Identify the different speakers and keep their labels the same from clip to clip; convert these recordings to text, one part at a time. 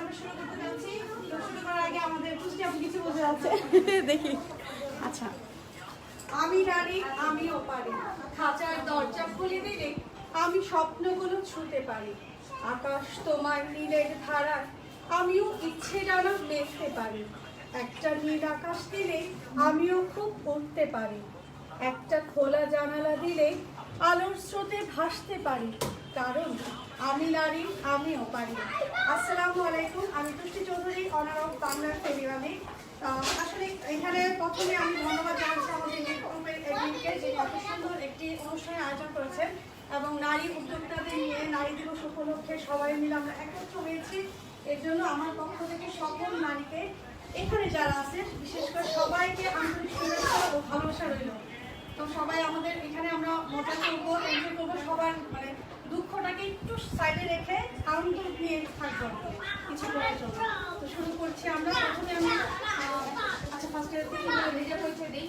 Speaker 1: আমরা শুরু করতে যাচ্ছি। তো শুরু করার আগে আমাদের খুশি আপনি কিছু বলতে যাচ্ছে দেখি। আচ্ছা, আমি নারী, আমিও পারি, খাঁচার দরজা খুলে দিলে আমি স্বপ্নগুলো ছুঁতে পারি। আকাশ তোমার নীলের ধারা, আমিও ইচ্ছে ডানা মেলতে পারি। একটা নীল আকাশ দিলে আমিও খুব উঠতে পারি। একটা খোলা জানালা দিলে আলোর স্রোতে ভাসতে পারি, কারণ আমি নারী, আমিও পারি। আসসালামু আলাইকুম, আমি তুষ্টি চৌধুরী, অনার অফ বাংলার ফেরিওয়ালি। আসলে এখানে প্রথমে আমি ধন্যবাদ জানাচ্ছি আমাদের এডমিনকে, যে এত সুন্দর একটি অনুষ্ঠানের আয়োজন করেছেন এবং নারী উদ্যোক্তাদের নিয়ে নারী দিবস উপলক্ষে সবাই মিলে আমরা একত্র হয়েছি। এর জন্য আমার পক্ষ থেকে সকল নারীকে, এখানে যারা আছে বিশেষ করে সবাইকে আন্তরিক শুভেচ্ছা ও ভালোবাসা রইল। তো সবাই আমাদের এখানে আমরা মজা করবো, এনজয় করবো, সবার মানে দুঃখটাকে একটু সাইডে রেখে আনন্দ নিয়ে থাকবো কিছু করার জন্য। তো শুরু করছি আমরা। প্রথমে আমি আচ্ছা ফার্স্টে নিজে পরিচয় দিই।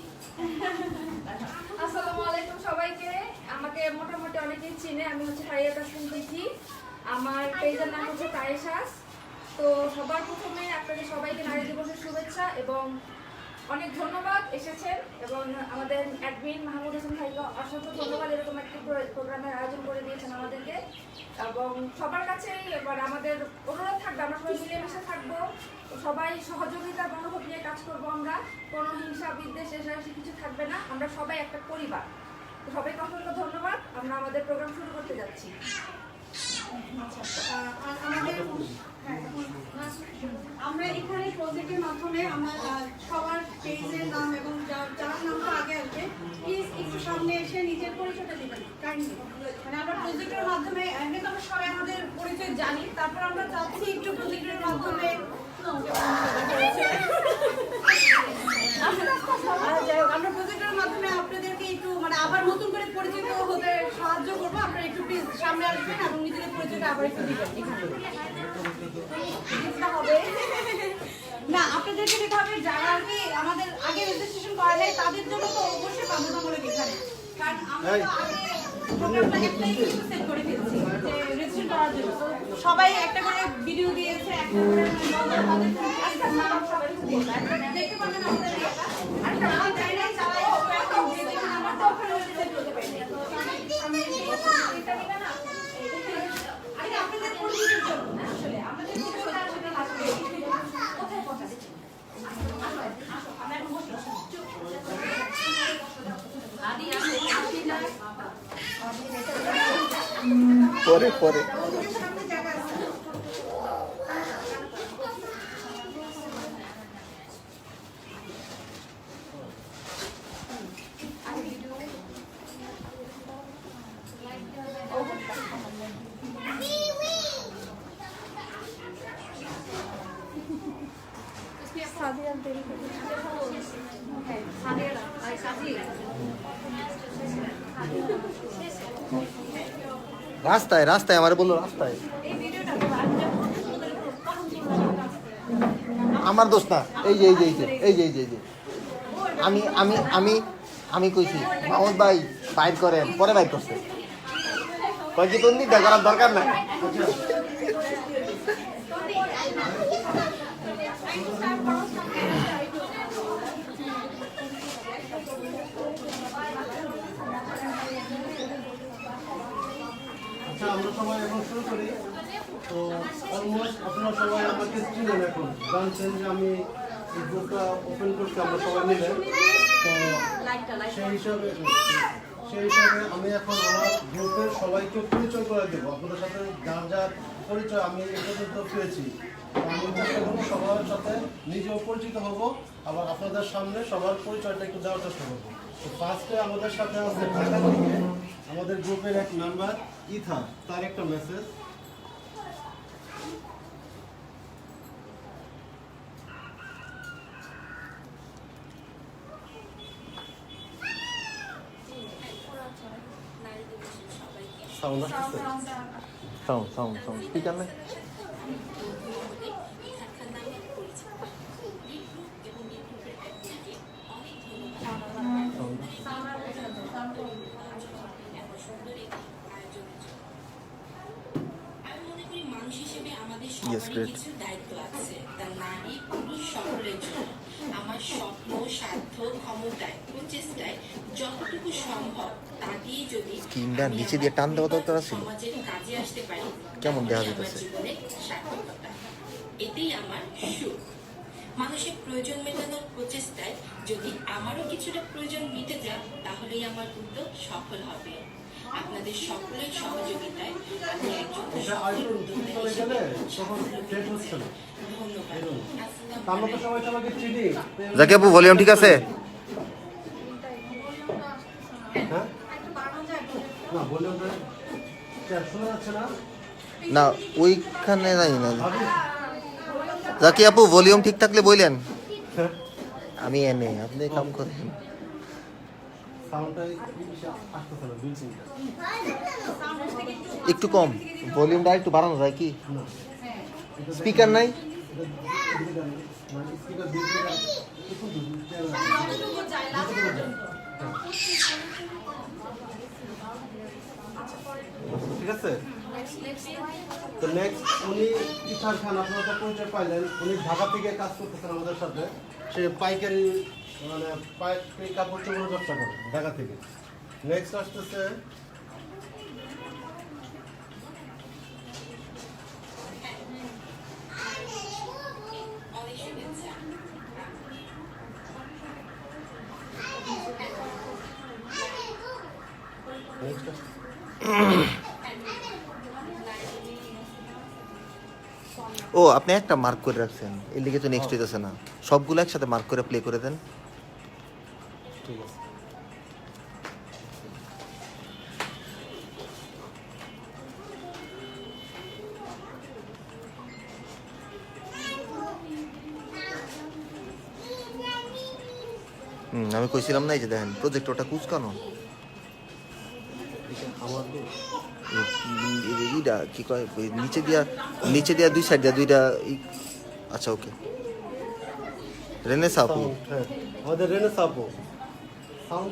Speaker 2: আসসালামু আলাইকুম সবাইকে। আমাকে মোটামুটি অনেকেই চিনে, আমি হচ্ছে হারিয়া কাশিম তিথি। আমার পেজের নাম হচ্ছে তায়েশাস। তো সবার প্রথমে আপনাদের সবাইকে নারী দিবসের শুভেচ্ছা এবং অনেক ধন্যবাদ এসেছেন, এবং আমাদের অ্যাডমিন মাহমুদ হাসান ভাইকে অসংখ্য ধন্যবাদ, এরকম একটি প্রোগ্রামের আয়োজন করে দিয়েছেন আমাদেরকে। এবং সবার কাছেই এবার আমাদের অনুরোধ থাকবে, আমরা সবাই মিলেমিশে থাকবো, সবাই সহযোগিতার মনোভাব নিয়ে কাজ করবো। আমরা কোনো হিংসা বিদ্বেষ এসে কিছু থাকবে না, আমরা সবাই একটা পরিবার। তো সবাইকে অসংখ্য ধন্যবাদ। আমরা আমাদের প্রোগ্রাম শুরু করতে যাচ্ছি।
Speaker 1: আমরা এখানে প্রজেক্টের মাধ্যমে আমরা সবার পেজের নাম এবং যার নামটা আগে আসবে প্লিজ একটু সামনে এসে নিজের পরিচয়টা দিবেন কাইন্ডলি। মানে আমরা প্রজেক্টের মাধ্যমে এমনি তো আমরা সবাই আমাদের পরিচয় জানি, তারপর আমরা চাচ্ছি একটু প্রজেক্টের মাধ্যমে আমরা প্রজেক্টের মাধ্যমে আপনাদেরকে একটু মানে আবার নতুন করে পরিচিত হতে সাহায্য করবো। আপনারা একটু প্লিজ সামনে আসবেন এবং নিজেদের পরিচয়টা আবার একটু দিবেন। হবে না, আপনাদেরকে যেটা হবে যারা আর কি আমাদের আগে রেজিস্ট্রেশন করা যায় তাদের জন্য তো অবশ্যই বাধ্যতামূলক এখানে, কারণ আমরা তো আগে প্রোগ্রামটা একটাই কিছু সেট করে ফেলছি যে রেজিস্ট্রেশন করার জন্য। সবাই একটা করে ভিডিও দিয়েছে, একটা করে দেখতে পাবেন আমাদের এটা। আর আমি চাই না যারা আমার তো ওখানে সেট করতে পারি না, তো আমি এটা নিবে না আরে আপনাদের পরিচিতির জন্য না, আসলে আমাদের পরিচিতিটা আসলে লাগবে কোথায় পৌঁছাতে আসো আমরা এখন বসি আদি আসি না
Speaker 3: পরে পরে রাস্তায় রাস্তায় আমার বললো রাস্তায় আমার দোষ না। এই যে এই যে এই যে এই যে এই যে এই যে আমি আমি আমি আমি কইছি মাহমুদ ভাই বাইর করেন, পরে বাইর করছে কয়েক কি তন্দি করার দরকার নাই।
Speaker 4: আমরা সবাই এখন শুরু করি। তো অলমোস্ট আপনারা সবাই আমাকে চিনেন, এখন জানছেন যে আমি এই গ্রুপটা ওপেন করছি আমরা সবাই মিলে। তো সেই হিসাবে আমি এখন আমার গ্রুপের সবাইকে পরিচয় করে দেবো। আপনাদের সাথে যার যার পরিচয় আমি এ পর্যন্ত পেয়েছি, আমি চেষ্টা করবো সবার সাথে নিজেও পরিচিত হব, আবার আপনাদের সামনে সবার পরিচয়টা একটু দেওয়ার চেষ্টা করবো। তো ফার্স্টে আমাদের সাথে আছে ঢাকা থেকে আমাদের গ্রুপের এক মেম্বার ইথা, তার একটা মেসেজ।
Speaker 3: সাউন্ড আসছে, সাউন্ড সাউন্ড সাউন্ড স্পিকার নাই। Yes, great.
Speaker 5: কিছু দায়িত্ব আছে, তা নারী পুরুষ সকলের জন্য আমার স্বপ্ন, সাধ্য, ক্ষমতায়, প্রচেষ্টায় যতটুকু সম্ভব তা দিয়ে যদি
Speaker 3: স্কিনটা
Speaker 5: আমি
Speaker 3: নিচে
Speaker 5: আমার
Speaker 3: দিয়ে টান দেওয়া দরকার
Speaker 5: বৃহৎ
Speaker 3: ছিল।
Speaker 5: সমাজের কাজে আসতে পারি,
Speaker 3: কেমন দেখা
Speaker 5: তাহলেই আমার
Speaker 3: যাইতেছে?
Speaker 5: জীবনে সার্থকতা। এটাই আমার সুখ। মানুষের প্রয়োজন মেটানোর প্রচেষ্টায় যদি আমারও কিছুটা প্রয়োজন মিটে যায়, তাহলেই আমার উদ্যোগ সফল হবে। আপনাদের সকলের সহযোগিতায় আমি একজন
Speaker 4: এটা আরেকটু চলে গেলে তখন শেষ হচ্ছে না।
Speaker 5: ধন্যবাদ।
Speaker 4: আমরা তো সবাই সবাইকে চিনি।
Speaker 3: জাকি আপু ভলিউম ঠিক আছে?
Speaker 4: হ্যাঁ না বললাম শোনা যাচ্ছে না।
Speaker 3: না ওইখানে জানি না।
Speaker 4: ভাবি
Speaker 3: জাকি আপু ভলিউম ঠিক থাকলে বললেন,
Speaker 4: হ্যাঁ
Speaker 3: আমি এনে আপনি কাম করেন।
Speaker 4: সাউন্ডটা আসতেছে না বিলকুল।
Speaker 3: একটু কম ভলিউমটা একটু বাড়ানো যায় কি?
Speaker 4: না
Speaker 3: স্পিকার নাই?
Speaker 4: মানে স্পিকার বিলকুল একটু ঠিক আছে। তো নেক্সট উনি ইরফান খান, আপনারা তো পরিচয় পাইলেন, উনি ঢাকা থেকে কাজ করতেছেন আমাদের সাথে। সে পাইকারি মানে পাইকারি কাপড় চোপড় ব্যবসা করে ঢাকা থেকে। নেক্সট আসতেছে
Speaker 5: অনেক শুভেচ্ছা।
Speaker 3: ও আপনি একটা মার্ক করে রাখছেন, এর লিগে তো নেক্সট হইতেছে না। সবগুলো একসাথে মার্ক করে প্লে করে দেন।
Speaker 4: ঠিক আছে।
Speaker 3: আমি কইছিলাম না, এই যে দেখেন প্রজেক্টরটা কুচকানো।
Speaker 4: আমার তো
Speaker 3: এইটা কি কয় ওই নিচে দিয়া দুই সাইড দিয়া দুইটা আচ্ছা ওকে। রেনেসা আপু
Speaker 4: সাউন্ড, হ্যাঁ আমাদের রেনেসা আপু সাউন্ড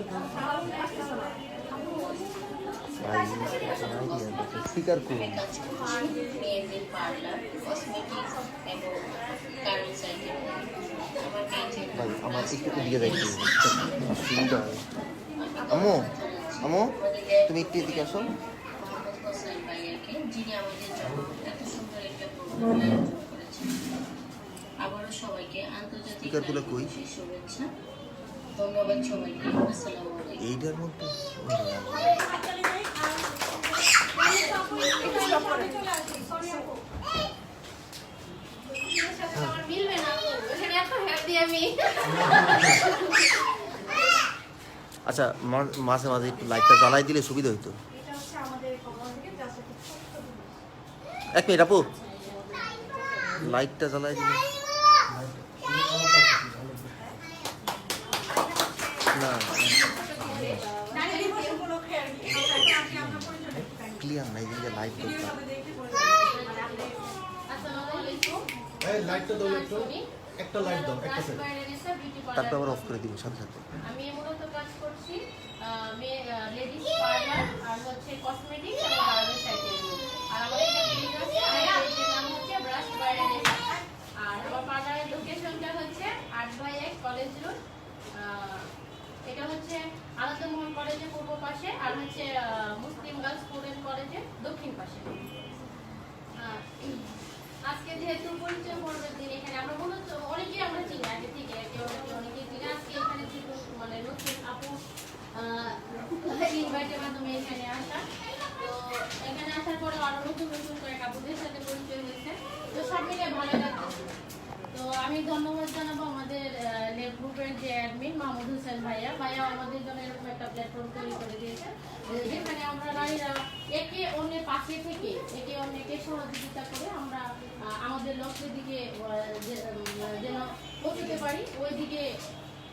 Speaker 3: স্পিকার করুন।
Speaker 6: মেয়েদের পার্লার, কসমেটিক্স এবং গার্মেন্টস আইটেম আমার পেজে
Speaker 3: ভাই আমার একটু এদিকে যাইতে আমু আমু তুমি একটু এদিকে আসো।
Speaker 6: মোহাম্মদ হোসেন ভাইয়াকে, যিনি আমাদের জন্য এত সুন্দর একটা প্রোগ্রাম আয়োজন করেছেন। আবারও সবাইকে আন্তর্জাতিক
Speaker 3: স্পিকারগুলো
Speaker 6: নারী
Speaker 3: কই?
Speaker 6: দিবসের শুভেচ্ছা। ধন্যবাদ সবাইকে। আসসালামু আলাইকুম।
Speaker 3: এইটার মধ্যে
Speaker 6: মিলবে না এখানে এত হ্যাপি আমি।
Speaker 3: আচ্ছা মাঝে মাঝে একটু লাইটটা জ্বালাই দিলে সুবিধা হইতো।
Speaker 1: এটা হচ্ছে আমাদের কোম্পানি থেকে জাস্ট একটা ছোট্ট
Speaker 3: এক মিনিট আপু, লাইটটা জ্বালাই দিলে না
Speaker 1: নারী দিবস উপলক্ষে আর কি আপনি আপনার পরিচয় দেখতে পারেন।
Speaker 3: ক্লিয়ার নাই, যে লাইট দরকার।
Speaker 6: আসসালামু আলাইকুম।
Speaker 4: এই লাইটটা দাও একটু, একটা লাইট দাও একটা
Speaker 6: রাজ
Speaker 4: সেকেন্ড।
Speaker 6: বাইরেনেসা বিউটি
Speaker 3: তারপর আবার
Speaker 6: পার্লার।
Speaker 3: অফ করে দিব সাথে সাথে।
Speaker 6: আমি মূলত কাজ করছি লেডিস পার্লার আর হচ্ছে কসমেটিক্স এবং গার্মেন্টস আইটেম। আর আমাদের একটা পেজ আছে, আমার পেজের নাম হচ্ছে ব্রাশ বাই রেনেসা। আর আমার পার্লারের লোকেশনটা হচ্ছে 8/1 কলেজ রোড। এটা হচ্ছে আনন্দমোহন কলেজের পূর্ব পাশে আর হচ্ছে মুসলিম গার্লস স্টুডেন্ট কলেজের দক্ষিণ পাশে। আজকে যেহেতু পরিচয় পর্বের দিন, এখানে আমরা মূলত অনেকেই আমরা চিনি আগে থেকে, একে অপরকে অনেকেই চিনি। আজকে এখানে মানে নতুন আপু ইনভাইটের মাধ্যমে এখানে আসা। তো এখানে আসার পরে আরো নতুন নতুন কয়েক আপুদের সাথে পরিচয় হয়েছে। তো সব মিলিয়ে ভালো লাগছে। তো আমি ধন্যবাদ জানাবো আমাদের লেব গ্রুপের যে অ্যাডমিন মাহমুদ হোসেন ভাইয়া আমাদের জন্য এরকম একটা প্ল্যাটফর্ম তৈরি করে দিয়েছে, যেখানে আমরা নারীরা একে অন্যের পাশে থেকে একে অন্যকে সহযোগিতা করে আমরা আমাদের লক্ষ্যের দিকে যেন পৌঁছতে পারি, ওই দিকে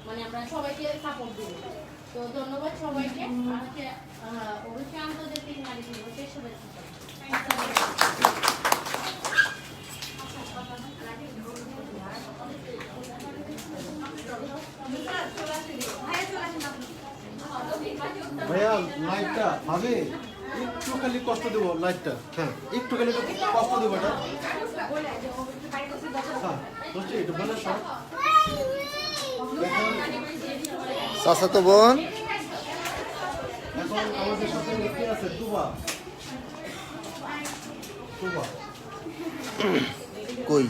Speaker 6: মানে আমরা সবাইকে সাপোর্ট দেব। তো ধন্যবাদ সবাইকে। আর হচ্ছে অবশ্যই আন্তর্জাতিক নারী দিবসের শুভেচ্ছা।
Speaker 4: ভাইয়া লাইটটা ভাবে একটু খালি কষ্ট দেবো লাইটটা, হ্যাঁ একটু খালি কষ্ট দেবো এটা। হ্যাঁ বুঝছি, এটা বলে সব।
Speaker 3: চাচাতো বোন
Speaker 4: এখন আমাদের সাথে কে আছে? তুবা। তুবা
Speaker 3: কই?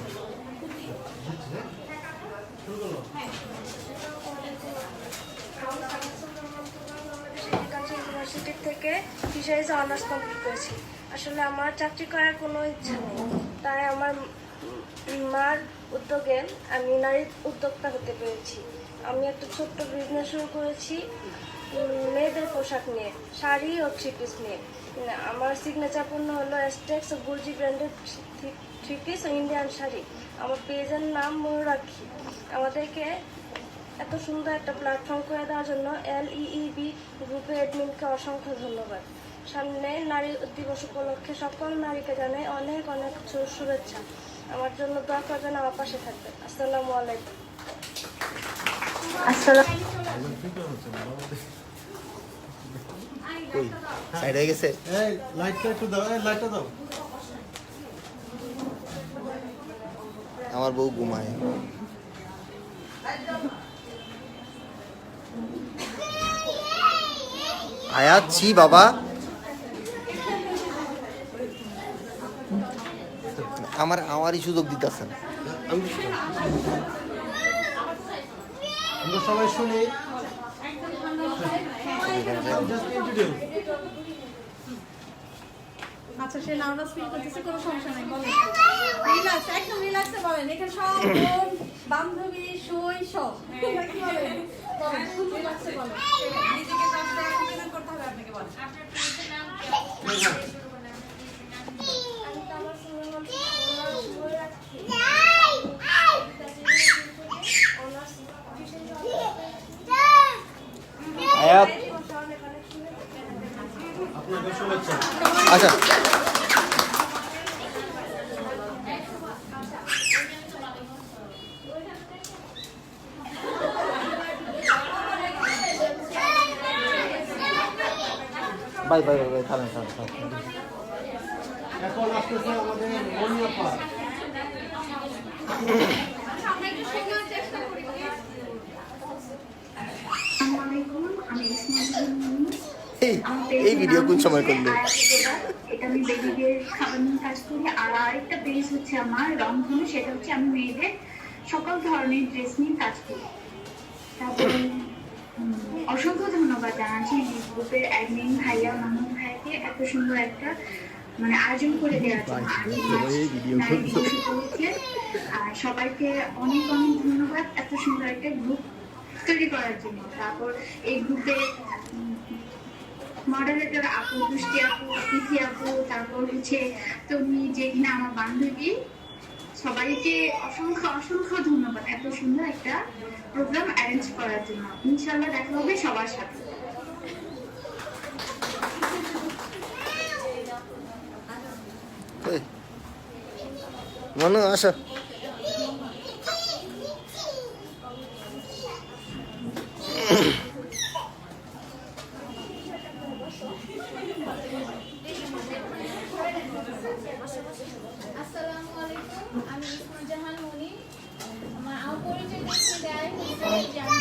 Speaker 4: শুরু করো।
Speaker 7: ইউনিভার্সিটি থেকে ফিশারিজে অনার্স কমপ্লিট করেছি। আসলে আমার চাকরি করার কোনো ইচ্ছা নেই, তাই আমার মার উদ্যোগে আমি নারী উদ্যোক্তা হতে পেরেছি। আমি একটা ছোট্ট বিজনেস শুরু করেছি মেয়েদের পোশাক নিয়ে, শাড়ি ও থ্রি পিস নিয়ে। আমার সিগনেচার পণ্য হলো এস্টেক্স ও গুরজি ব্র্যান্ডের থ্রি পিস ও ইন্ডিয়ান শাড়ি। আমার পেজের নাম ময়ূরাক্ষী। আমাদেরকে এত সুন্দর একটা প্ল্যাটফর্ম করে দেওয়ার জন্য LEEB গ্রুপের অ্যাডমিনকে অসংখ্য ধন্যবাদ। সামনে নারী দিবস উপলক্ষে সকল নারীকে জানাই অনেক অনেক শুভেচ্ছা। আমার জন্য দোয়া করবেন, আমার পাশে থাকবেন। আসসালামু আলাইকুম।
Speaker 3: কই সাইড হয়ে গেছে?
Speaker 4: এই লাইটটা একটু দাও, এই লাইটটা দাও।
Speaker 3: আমার বউ ঘুমায়। আয়াত ছি বাবা, আমারই সুযোগ দিতেছেন।
Speaker 4: আমরা সবাই শুনি। Just introduce.
Speaker 1: আচ্ছা, সে নার্ভাস ফিল করতেছে, কোনো সমস্যা নাই, বলেন। রিল্যাক্স, একদম রিল্যাক্সে বলেন। এখানে সব বোন, বান্ধবী, সই সব। বলেন, রিল্যাক্সে বলেন। নিজেকে কনফিডেন্ট করতে হবে আপনাকে, বলেন।
Speaker 6: আপনার পেজের নাম কি?
Speaker 3: আয়াত
Speaker 4: আপনাকে শুভেচ্ছা।
Speaker 3: আচ্ছা, বাই বাই বাই বাই, থামেন থামেন থামেন।
Speaker 4: এখন আসতেছে আমাদের মনিয়াপা।
Speaker 2: আমরা একটু শোনার চেষ্টা করি।
Speaker 3: এই ভিডিও কোন সময় করলে?
Speaker 8: এটা আমি বেবিদের খাবার নিয়ে কাজ করি। আর আরেকটা পেজ হচ্ছে আমার রংধনু, সেটা হচ্ছে আমি মেয়েদের সকল ধরনের ড্রেস নিয়ে কাজ করি। তারপরে অসংখ্য ধন্যবাদ জানাচ্ছি গ্রুপের অ্যাডমিন ভাইয়া মাহমুদ ভাইয়াকে এত সুন্দর একটা আয়োজন করে দেওয়ার জন্য। আর সবাইকে অনেক অনেক ধন্যবাদ এত সুন্দর একটা গ্রুপ তৈরি করার জন্য। তারপর এই গ্রুপে মডারেটর আপু, দুষ্টি আপু, তিথি আপু, তারপর হচ্ছে তুমি যে কিনা আমার বান্ধবী, সবাইকে অসংখ্য অসংখ্য ধন্যবাদ এত সুন্দর একটা প্রোগ্রাম অ্যারেঞ্জ করার জন্য। ইনশাআল্লাহ দেখা হবে সবার সাথে।
Speaker 3: মনে আসো।
Speaker 6: আসসালামু আলাইকুম, আমি ইসমা জাহান মনি। আমার পরিচয় দিচ্ছি দেয় যে আমি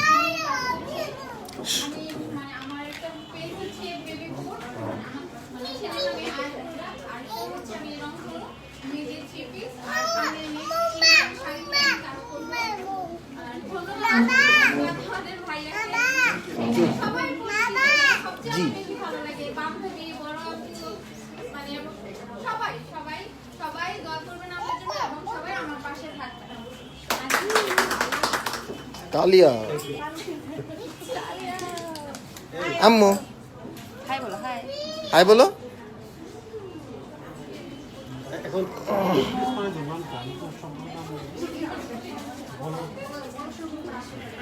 Speaker 6: আমার একটা পেজ হচ্ছে বেবি ফুড, ছেলের নামে আয়তুরা, আর হচ্ছে আমি রংধনু মেয়েদের থ্রি পিস, আর সামনে নেক্সট শাড়ি পরে কাজ করবো। আর ধন্যবাদ আমাদের ভাইয়াকে। সবাই সবচেয়ে বেশি ভালো লাগে বান্ধবী, বড় আপু, সবাই সবাই সবাই দোয়া করবেন আমার জন্য এবং সবাই আমার পাশে থাকবেন।
Speaker 3: তালিয়া আম্মু
Speaker 1: হাই বলো, হাই।
Speaker 3: হাই বলো।
Speaker 4: এখন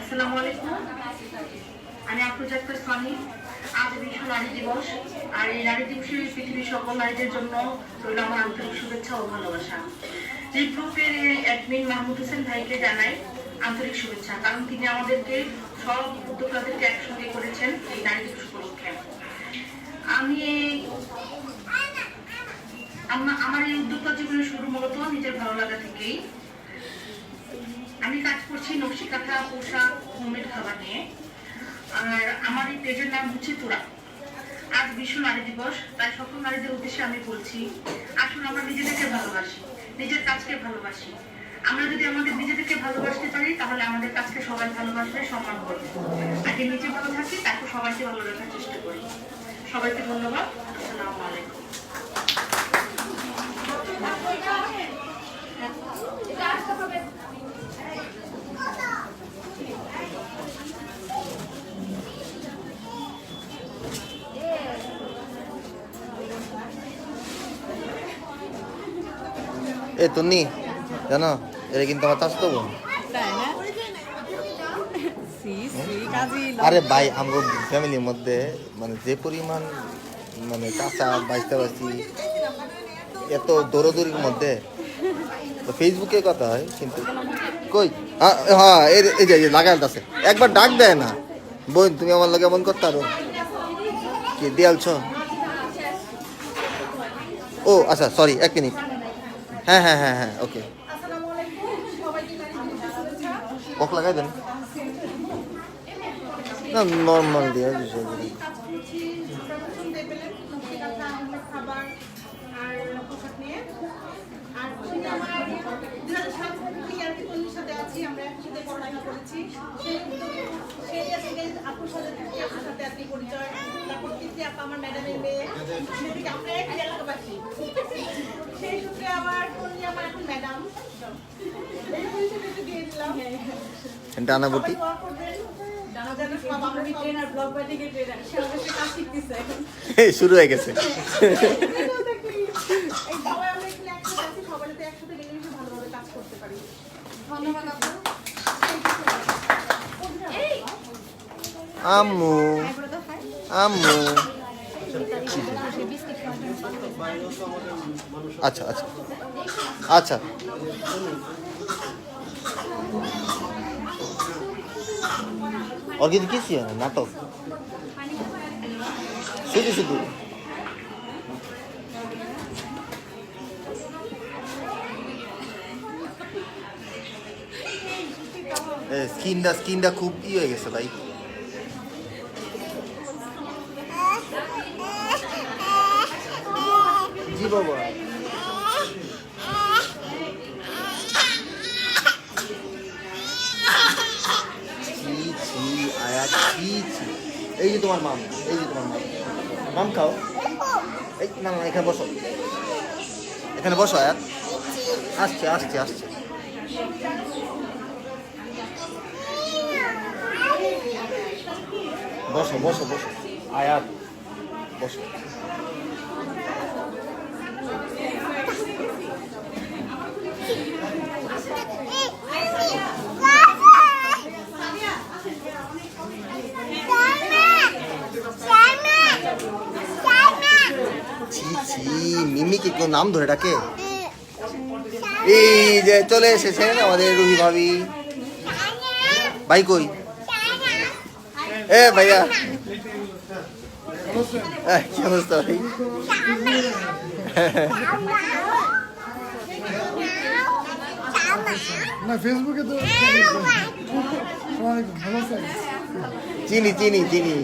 Speaker 8: আসসালামু আলাইকুম, আমি আফরোজা আক্তার সানি। আজ বিশ্ব নারী দিবস, আর এই নারী দিবসে পৃথিবীর সকল নারীদের জন্য রইল আমার আন্তরিক শুভেচ্ছা ও ভালোবাসা। এই গ্রুপের অ্যাডমিন মাহমুদ হোসেন ভাইকে জানাই আন্তরিক শুভেচ্ছা, কারণ তিনি আমাদেরকে সব উদ্যোক্তাদেরকে একসঙ্গে করেছেন এই নারী দিবস উপলক্ষে। আমি
Speaker 9: আমার এই উদ্যোক্তা জীবনের শুরু মূলত নিজের ভালো লাগা থেকেই। আমি কাজ করছি নকশি কাঁথা, পোশাক, হোমমেড খাবার নিয়ে। আর আমার এই পেজের নাম হচ্ছে তোরা। আজ বিশ্ব নারী দিবস, তাই সকল নারীদের উদ্দেশ্যে আমি বলছি, আসুন আমরা নিজেদেরকে ভালোবাসি, নিজের কাজকে ভালোবাসি। আমরা যদি আমাদের নিজেদেরকে ভালোবাসতে পারি তাহলে আমাদের কাজকে সবাই ভালোবাসবে, সম্মান করবে। আগে নিজে ভালো থাকি, তারপর সবাইকে ভালো রাখার চেষ্টা করি। সবাইকে ধন্যবাদ। আসসালামু আলাইকুম।
Speaker 3: এ তন্নি জানো এটা কিন্তু আমার চাষ দেবো।
Speaker 1: তাই না?
Speaker 3: আরে ভাই আমার ফ্যামিলির মধ্যে মানে যে পরিমাণ মানে চাচা বাইশটা বাসি এত দৌড়াদৌড়ির মধ্যে তো ফেসবুকে কথা হয় কিন্তু কই হ্যাঁ এই যে লাগাল আছে একবার ডাক দেয় না বোন তুমি আমার লগে এমন করতে পারো কি দিয়ালছ? ও আচ্ছা সরি 1 মিনিট। হ্যাঁ হ্যাঁ হ্যাঁ হ্যাঁ ওকে কক লাগাই দেন না নর্মাল দিয়ে বিষয়গুলি।
Speaker 1: খাবার আর পোশাক নিয়ে আর আমার 2007 থেকে আর কি তন্নির সাথে আছি, আমরা একসাথে পড়াশোনা করেছি। সেই থেকে আপুর সাথে আর কি পরিচয়। তারপর তৃতীয় আপা আমার ম্যাডামের মেয়ে, আমরা এক এলাকাবাসী। সেই সূত্রে আবার তন্নি আমার এখন ম্যাডাম এই পরিচয় দিয়ে দিলাম।
Speaker 3: ডানাবটি শুরু হয়ে গেছে। আম্মু আম্মু আচ্ছা আচ্ছা আচ্ছা और किसी किसी है नाटक শুধু শুধু স্কিনটা খুব ই হয়ে গেছে ভাই। জি বাবা এই যে তোমার মাম, এই যে তোমার মাম, মাম খাও। এই না না এখানে বসো, এখানে বসো আয়াত। আসছে আসছে আসছে বসো বসো বসো আয়াত বসো। মিমিকে কেউ নাম ধরে ডাকে? এই যে চলে এসেছেন আমাদের রুহি ভাবি। ভাই কই? এ ভাইয়া কি অবস্থা ভাই?
Speaker 10: না ফেসবুকে তো
Speaker 3: চিনি চিনি চিনি।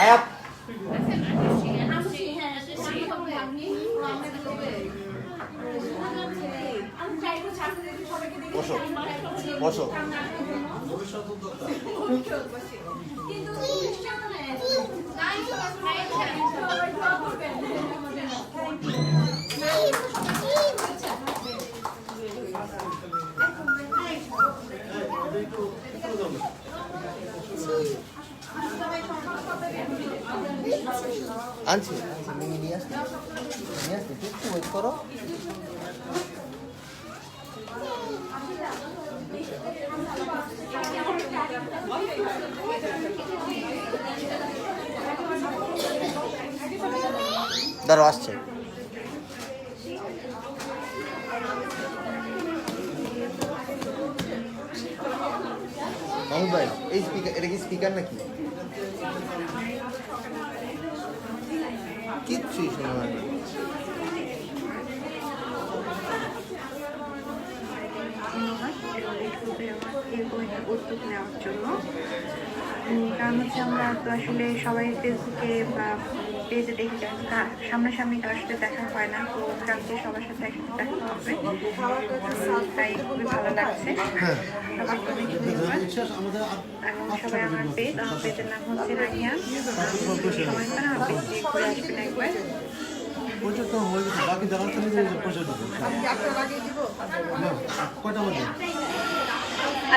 Speaker 3: আয়াত বসো বসো। আনছি নিয়ে আসতে একটু ওয়েট করো। দাঁড়ো আসছে। মাহমুদ ভাই এই স্পিকার, এটা কি স্পিকার নাকি? কিচ্ছুই শোনা হয় না।
Speaker 10: উদ্যোগ নেওয়ার জন্য, কারণ হচ্ছে আমরা তো আসলে সবাই ফেসবুকে বা পেজে দেখি, সামনাসামনি কারোর সাথে দেখা হয় না, তো কালকে সবার সাথে একসাথে দেখা হবে, তাই খুবই ভালো লাগছে। সবাইকে অনেক ধন্যবাদ। এবং সবাই আমার পেজের নাম হচ্ছে রাখিয়া, সময় করে আমার পেজে ঘুরে আসবেন একবার।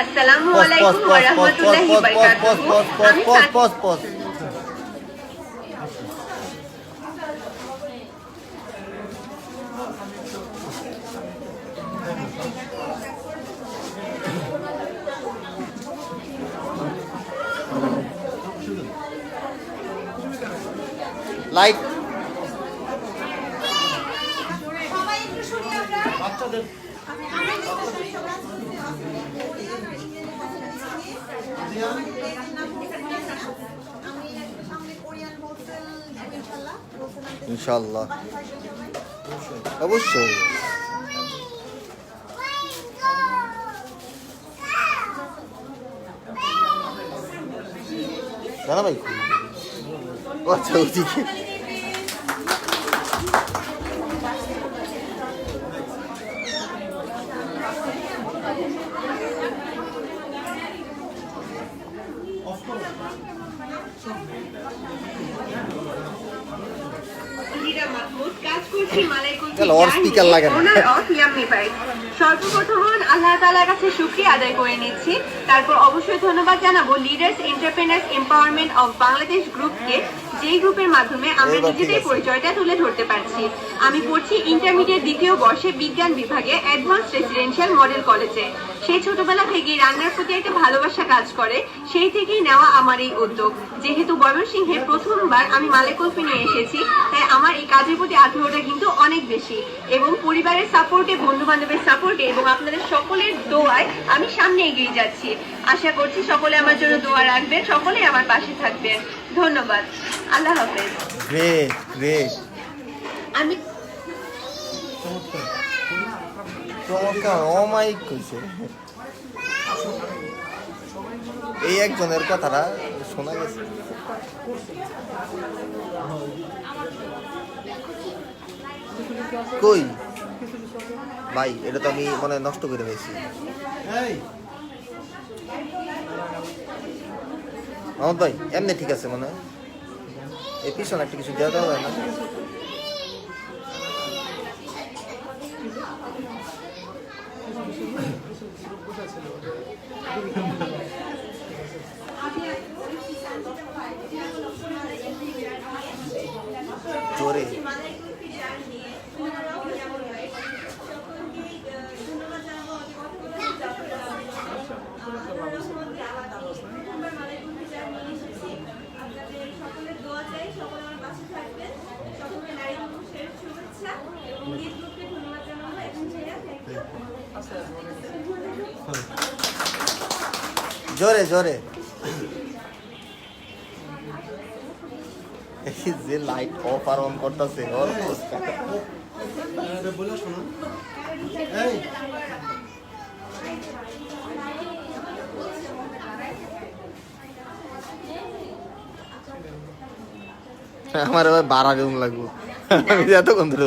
Speaker 10: আসসালামু আলাইকুম ওয়া রাহমাতুল্লাহি ওয়া বারাকাতুহু।
Speaker 3: লাইক
Speaker 1: সবাই একটু শুনি আমরা।
Speaker 4: বাচ্চাদের
Speaker 3: ইনশাআল্লাহ, অবশ্যই। জানা ভাই আচ্ছা ওদিকে
Speaker 10: সর্বপ্রথম আল্লাহ তাআলার কাছে শুকরিয়া আদায় করে নিচ্ছি। তারপর অবশ্যই ধন্যবাদ জানাবো leaders entrepreneurs empowerment of Bangladesh গ্রুপকে, যেই গ্রুপের মাধ্যমে আমরা নিজেদের পরিচয়টা তুলে ধরতে পারছি। আমি পড়ছি ইন্টারমিডিয়েট দ্বিতীয় বর্ষে বিজ্ঞান বিভাগে অ্যাডভান্স রেসিডেন্সিয়াল মডেল কলেজে। সেই ছোটবেলা থেকেই রান্নার প্রতি একটা ভালোবাসা কাজ করে, সেই থেকেই নেওয়া আমার এই উদ্যোগ। যেহেতু ময়মনসিংহে প্রথমবার আমি মালেকুলফি নিয়ে এসেছি, তাই আমার এই কাজের প্রতি আগ্রহটা কিন্তু অনেক বেশি, এবং পরিবারের সাপোর্টে, বন্ধু বান্ধবের সাপোর্টে এবং আপনাদের সকলের দোয়ায় আমি সামনে এগিয়ে যাচ্ছি। আশা করছি সকলে আমার জন্য দোয়া রাখবেন, সকলেই আমার পাশে থাকবেন। ধন্যবাদ, আল্লাহ হাফেজ।
Speaker 3: গ্রেট গ্রেট,
Speaker 10: আমি
Speaker 3: চমৎকার, অমাইক কইছে। এই একজনের কথাটা শোনা গেছে। কই ভাই, এটা তো আমি মনে হয় নষ্ট করে ফেলছি। মাহমুদ ভাই এমনি ঠিক আছে মনে হয়, এই পিছনে একটা কিছু দেওয়া দেওয়া হয় না? জোরে জোরে জোরে। যে লাইট অফ আর অন করতেছে ওর
Speaker 4: বলে শোনা।
Speaker 3: আমার আবার 12 রুম লাগবো, আমি এতক্ষণ ধরে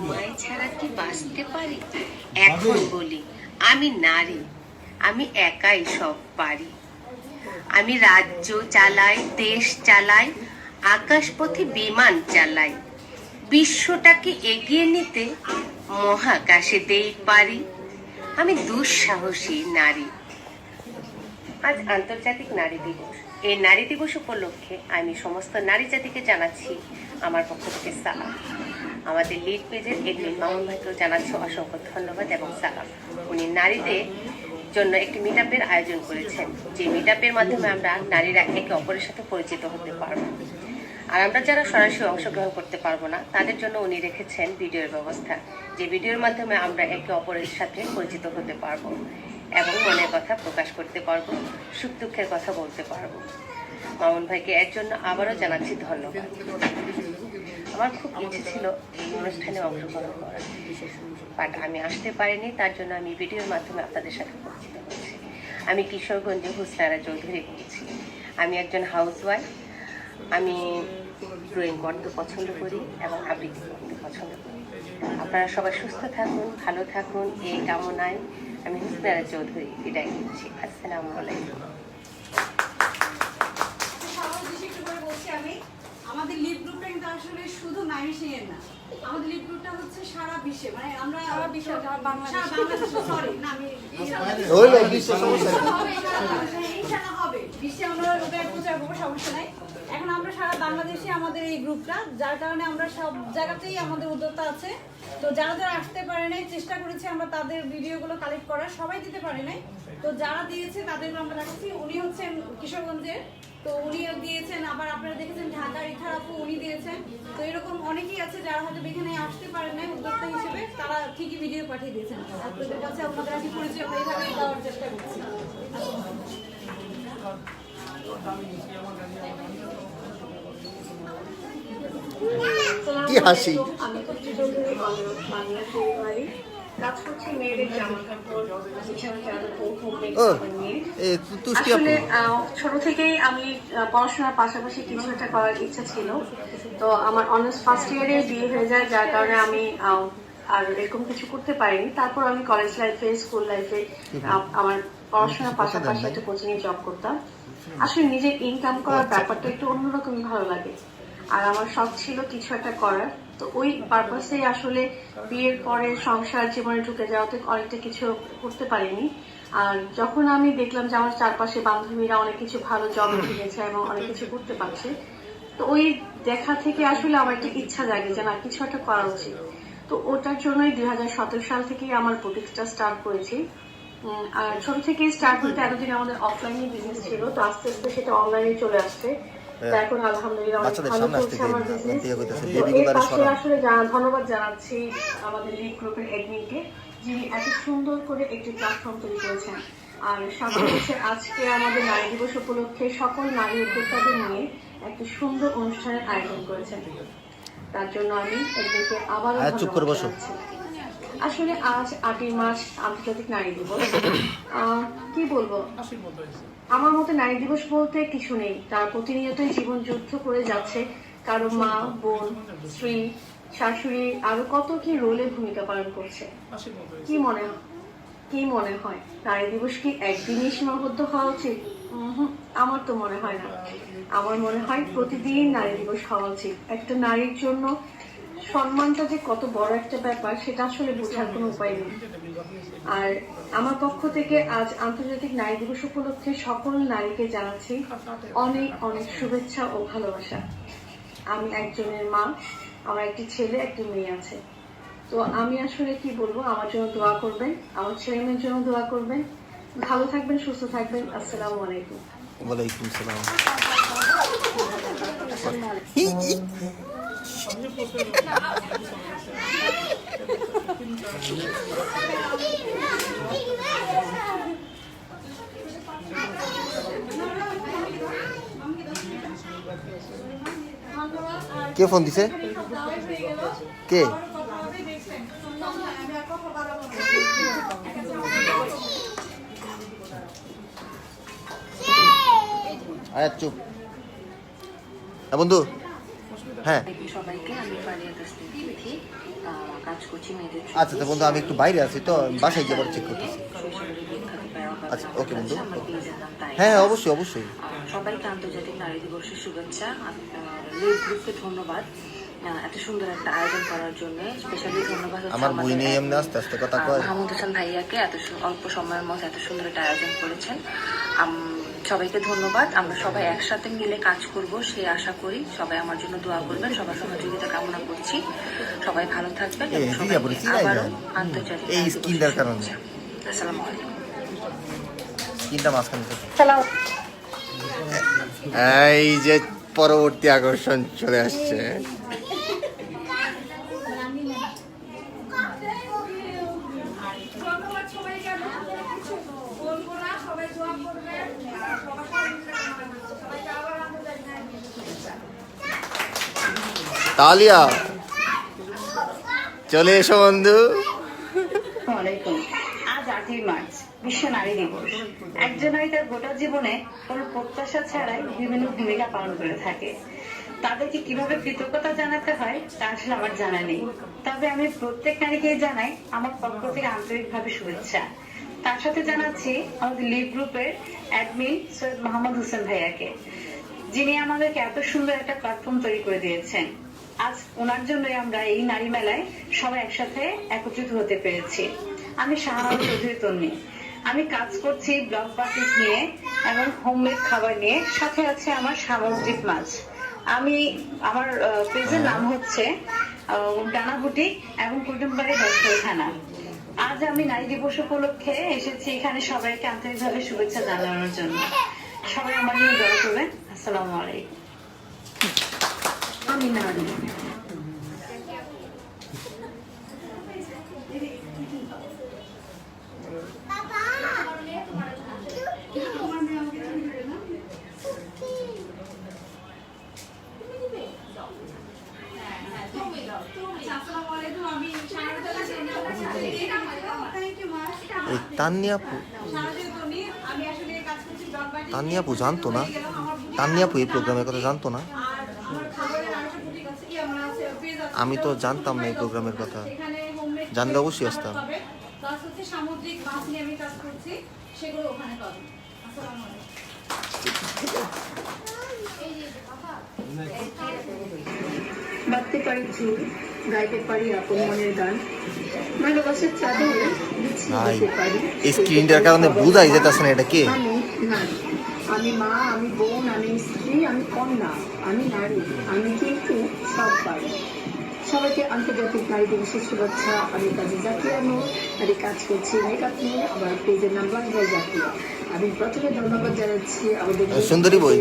Speaker 11: মায়ের ছাড়া কি বাঁচতে পারি? এখন বলি আমি নারী, আমি একাই সব পারি। আমি রাজ্য চালাই, দেশ চালাই, আকাশপথে বিমান চালাই, বিশ্বটাকে এগিয়ে নিতে মহাকাশে দেই পারি। আমি দুঃসাহসী নারী। আজ আন্তর্জাতিক নারী দিবস। এই নারী দিবস উপলক্ষে আমি সমস্ত নারী জাতিকে জানাচ্ছি আমার পক্ষ থেকে সালাম। আমাদের লিড পেজের এডমিন মামুন ভাইকেও জানাচ্ছি অসংখ্য ধন্যবাদ এবং সালাম। উনি নারীদের জন্য একটি মিটআপের আয়োজন করেছেন, যে মিটআপের মাধ্যমে আমরা নারীরা একে অপরের সাথে পরিচিত হতে পারবো। আর আমরা যারা সরাসরি অংশগ্রহণ করতে পারবো না, তাদের জন্য উনি রেখেছেন ভিডিওর ব্যবস্থা, যে ভিডিওর মাধ্যমে আমরা একে অপরের সাথে পরিচিত হতে পারবো এবং মনের কথা প্রকাশ করতে পারবো, সুখ দুঃখের কথা বলতে পারবো। মামুন ভাইকে এর জন্য আবারও জানাচ্ছি ধন্যবাদ। আমার খুব ইচ্ছে ছিল এই অনুষ্ঠানে অংশগ্রহণ করার, বাট আমি আসতে পারিনি, তার জন্য আমি ভিডিওর মাধ্যমে আপনাদের সাথে পরিচিত হচ্ছি। আমি কিশোরগঞ্জে হুসনারা চৌধুরী বলছি। আমি একজন হাউসওয়াইফ। আমি ড্রয়িং করতে পছন্দ করি এবং আবৃত্তি করতে পছন্দ করি। আপনারা সবাই সুস্থ থাকুন, ভালো থাকুন, এই কামনায় আমি হুসনারা চৌধুরী বিদায় নিচ্ছি। আসসালামু আলাইকুম।
Speaker 1: আমি আমাদের লিড গ্রুপটা কিন্তু আসলে শুধু মাইমিসিং এর না, আমাদের লিড গ্রুপটা হচ্ছে সারা বিশ্বে, মানে আমরা সারা বিশ্বে, বাংলাদেশে, সরি না, আমি ইনশাআল্লাহ হবে বিশ্বে আমরা ওটা প্রচার করবো, সমস্যা নাই। এখন আমরা সারা বাংলাদেশে আমাদের এই গ্রুপটা, যার কারণে আমরা সব জায়গাতেই আমাদের উদ্যোক্তা আছে। তো যারা যারা আসতে পারে নাই, চেষ্টা করেছি আমরা তাদের ভিডিওগুলো কালেক্ট করার, সবাই দিতে পারে নাই। তো যারা দিয়েছে তাদেরকে আমরা রাখছি। উনি হচ্ছেন কিশোরগঞ্জের, তো উনিও দিয়েছেন, আবার আপনারা দেখেছেন ঢাকার ইথার আপু উনি দিয়েছেন। তো এরকম অনেকেই আছে যারা হয়তো এখানে আসতে পারে নাই উদ্যোক্তা হিসেবে, তারা ঠিকই ভিডিও পাঠিয়ে দিয়েছেন। আপনাদের কাছে আপনাদের আগে পরিচয় এইভাবে দেওয়ার চেষ্টা করছি।
Speaker 3: কি হাসি!
Speaker 7: আমি তো চৌধুরী বাংলাদেশি কাজ করছি মেয়েদের জামা কাপড়, আসলে ছোট থেকেই আমি পড়াশোনার পাশাপাশি কিছু একটা করার ইচ্ছা ছিল। তো আমার অনার্স ফার্স্ট ইয়ারে বিয়ে হয়ে যায়, যার কারণে আমি আর এরকম কিছু করতে পারিনি। তারপর আমি কলেজ লাইফে, স্কুল লাইফে আমার পড়াশোনার পাশাপাশি একটা কোচিং এ জব করতাম। আসলে নিজের ইনকাম করার ব্যাপারটা একটু অন্যরকমই ভালো লাগে, আর আমার শখ ছিল কিছু একটা করার। তো ওই পারপাসে আসলে বিয়ের পরে সংসার জীবনে ঢুকে যাওয়াতে অনেকটা কিছু করতে পারিনি। আর যখন আমি দেখলাম যে আমার চারপাশে বান্ধবীরা অনেক কিছু ভালো জবে ঢুকেছে এবং অনেক কিছু করতে পারছে, তো ওই দেখা থেকে আসলে আমার একটা ইচ্ছা জাগে যে না, কিছু একটা করা উচিত। তো ওটার জন্যই 2017 সাল থেকেই আমার বুটিকটা স্টার্ট করেছি। আর ছোট থেকেই স্টার্ট করতে এতদিন আমাদের অফলাইনে বিজনেস ছিল, তো আস্তে আস্তে সেটা অনলাইনে চলে আসছে। এখন আলহামদুলিল্লাহ অনেক ভালো চলছে আমার বিজনেস। এর পাশে আসলে ধন্যবাদ জানাচ্ছি আমাদের লিড গ্রুপের অ্যাডমিনকে, যিনি এত সুন্দর করে একটি প্ল্যাটফর্ম তৈরি করেছেন। আর সাথে হচ্ছে আজকে আমাদের নারী দিবস উপলক্ষে সকল নারী উদ্যোক্তাদের নিয়ে একটি সুন্দর অনুষ্ঠানের আয়োজন করেছেন। তার জন্য আমি অ্যাডমিনকে আবারও ধন্যবাদ জানাচ্ছি। আসলে আজ 8ই মার্চ আন্তর্জাতিক নারী দিবস। কি বলবো, আমার মতে নারী দিবস বলতে কিছু নেই। তার প্রতিনিয়তই জীবন যুদ্ধ করে যাচ্ছে, কারো মা, বোন, স্ত্রী, শাশুড়ি, আরো কত কি রোলে ভূমিকা পালন করছে। কি মনে হয় নারী দিবস কি একদিনই সীমাবদ্ধ হওয়া উচিত? আমার তো মনে হয় না। আমার মনে হয় প্রতিদিন নারী দিবস হওয়া উচিত। একটা নারীর জন্য সম্মানটা যে কত বড় একটা ব্যাপার, সেটা আসলে বোঝার কোনো উপায় নেই। আর আমার পক্ষ থেকে আজ আন্তর্জাতিক নারী দিবস উপলক্ষে সকল নারীকে জানাচ্ছি অনেক অনেক শুভেচ্ছা ও ভালোবাসা। আমি একজনের মা, আমার একটি ছেলে, একটি মেয়ে আছে। তো আমি আসলে কি বলবো, আমার জন্য দোয়া করবেন, আমার ছেলে মেয়ের জন্য দোয়া করবেন। ভালো থাকবেন, সুস্থ থাকবেন। আসসালামু আলাইকুম।
Speaker 3: ওয়ালাইকুম সালাম। কে ফোন দিছে? কে? আরে চুপ বন্ধু। হ্যাঁ আচ্ছা তো বন্ধু, আমি একটু বাইরে আছি, তো বাসায় গিয়ে চেক করতেছি। আচ্ছা ওকে বন্ধু। হ্যাঁ অবশ্যই অবশ্যই।
Speaker 12: সবাইকে আন্তর্জাতিক নারী দিবসের শুভেচ্ছা। লিড গ্রুপকে ধন্যবাদ এত সুন্দর একটা আয়োজন করার জন্য। স্পেশালি ধন্যবাদ
Speaker 3: আমার বই নিয়ে এমনি আস্তে আস্তে কথা কয়
Speaker 12: মাহমুদ হাসান ভাইয়াকে, এত অল্প সময়ের মধ্যে এত সুন্দর একটা আয়োজন করেছেন। সবাইকে ধন্যবাদ। আমরা সবাই একসাথে মিলে কাজ করব সেই আশা করি। সবাই আমার জন্য দোয়া করবেন, সবার সহযোগিতা কামনা করছি। সবাই ভালো থাকবেন। আবারও আন্তর্জাতিক।
Speaker 3: এই স্কিলটার কারণে।
Speaker 12: আসসালামু আলাইকুম।
Speaker 3: স্ক্রিনটা মাঝখানে থেকে। এই যে পরবর্তী আকর্ষণ চলে আসছে।
Speaker 2: ধন্যবাদ সবাইকে, আমি কিছু বলবো না, সবাই দোয়া করবেন, সবার সবাইকে আবার আন্তর্জাতিক
Speaker 3: তালিয়া চলে এসো বন্ধু।
Speaker 13: ওয়ালাইকুম। আজ 8ই মার্চ বিশ্ব নারী দিবস। একজন নারী তার গোটা জীবনে কোনো প্রত্যাশা ছাড়াই বিভিন্ন ভূমিকা পালন করে থাকে। তাদেরকে কিভাবে কৃতজ্ঞতা জানাতে হয় তা আসলে আমার জানা নেই, তবে আমি প্রত্যেক নারীকেই জানাই আমার পক্ষ থেকে আন্তরিকভাবে শুভেচ্ছা। তার সাথে জানাচ্ছি আমাদের লিড গ্রুপের অ্যাডমিন সৈয়দ মোহাম্মদ হোসেন ভাইয়াকে, যিনি আমাদেরকে এত সুন্দর একটা প্ল্যাটফর্ম তৈরি করে দিয়েছেন। আজ ওনার জন্যই আমরা এই নারী মেলায় সবাই একসাথে একত্রিত হতে পেরেছি। আমি শাহানাজ চৌধুরী তন্নি। আমি কাজ করছি ব্লক বাকেট নিয়ে এবং হোমমেড খাবার নিয়ে, সাথে আছে আমার সামুদ্রিক মাছ। আমি আমার পেজের নাম হচ্ছে ডানা বুটিক এবং কুটুমবাড়ি দশকল থানা। আজ আমি নারী দিবস উপলক্ষে এসেছি এখানে সবাইকে আন্তরিকভাবে শুভেচ্ছা জানানোর জন্য। সবাই আমার জন্য দোয়া করবেন। আসসালামু আলাইকুম। আমি নারী।
Speaker 3: এই তান্নিয়াপু তান্নিয়াপু জানতো না, তান্নিয়াপু এই প্রোগ্রামের কথা জানতো না। আমি তো জানতাম না এই প্রোগ্রামের কথা, জানলে অবশ্যই আসতাম।
Speaker 1: সামুদ্রিক মাছ নিয়ে আমি কাজ করছি, সেগুলো ওখানে পাবেন। আসসালামু আলাইকুম।
Speaker 13: বাঁধতে পারি চুল, গাইতে পারি আপন মনের গান, ভালোবাসার চাদরে বিছিয়ে দিতে পারি।
Speaker 3: এই স্ক্রিনটার কারণে বুঝাই যেতেছে না এটা কে।
Speaker 13: আমি নারী, আমি মা, আমি বোন, আমি স্ত্রী, আমি কন্যা, আমি নারী, আমি কিন্তু সব পারি। সবাইকে আন্তর্জাতিক নারী দিবসের শুভেচ্ছা। আমি কাজী জাকিয়া নূর, আমি কাজ করছি মেকআপ নিয়ে, আমার পেজের নাম বাংলায় জাকিয়া। আমি প্রথমে ধন্যবাদ জানাচ্ছি আমাদের
Speaker 3: সুন্দরী বই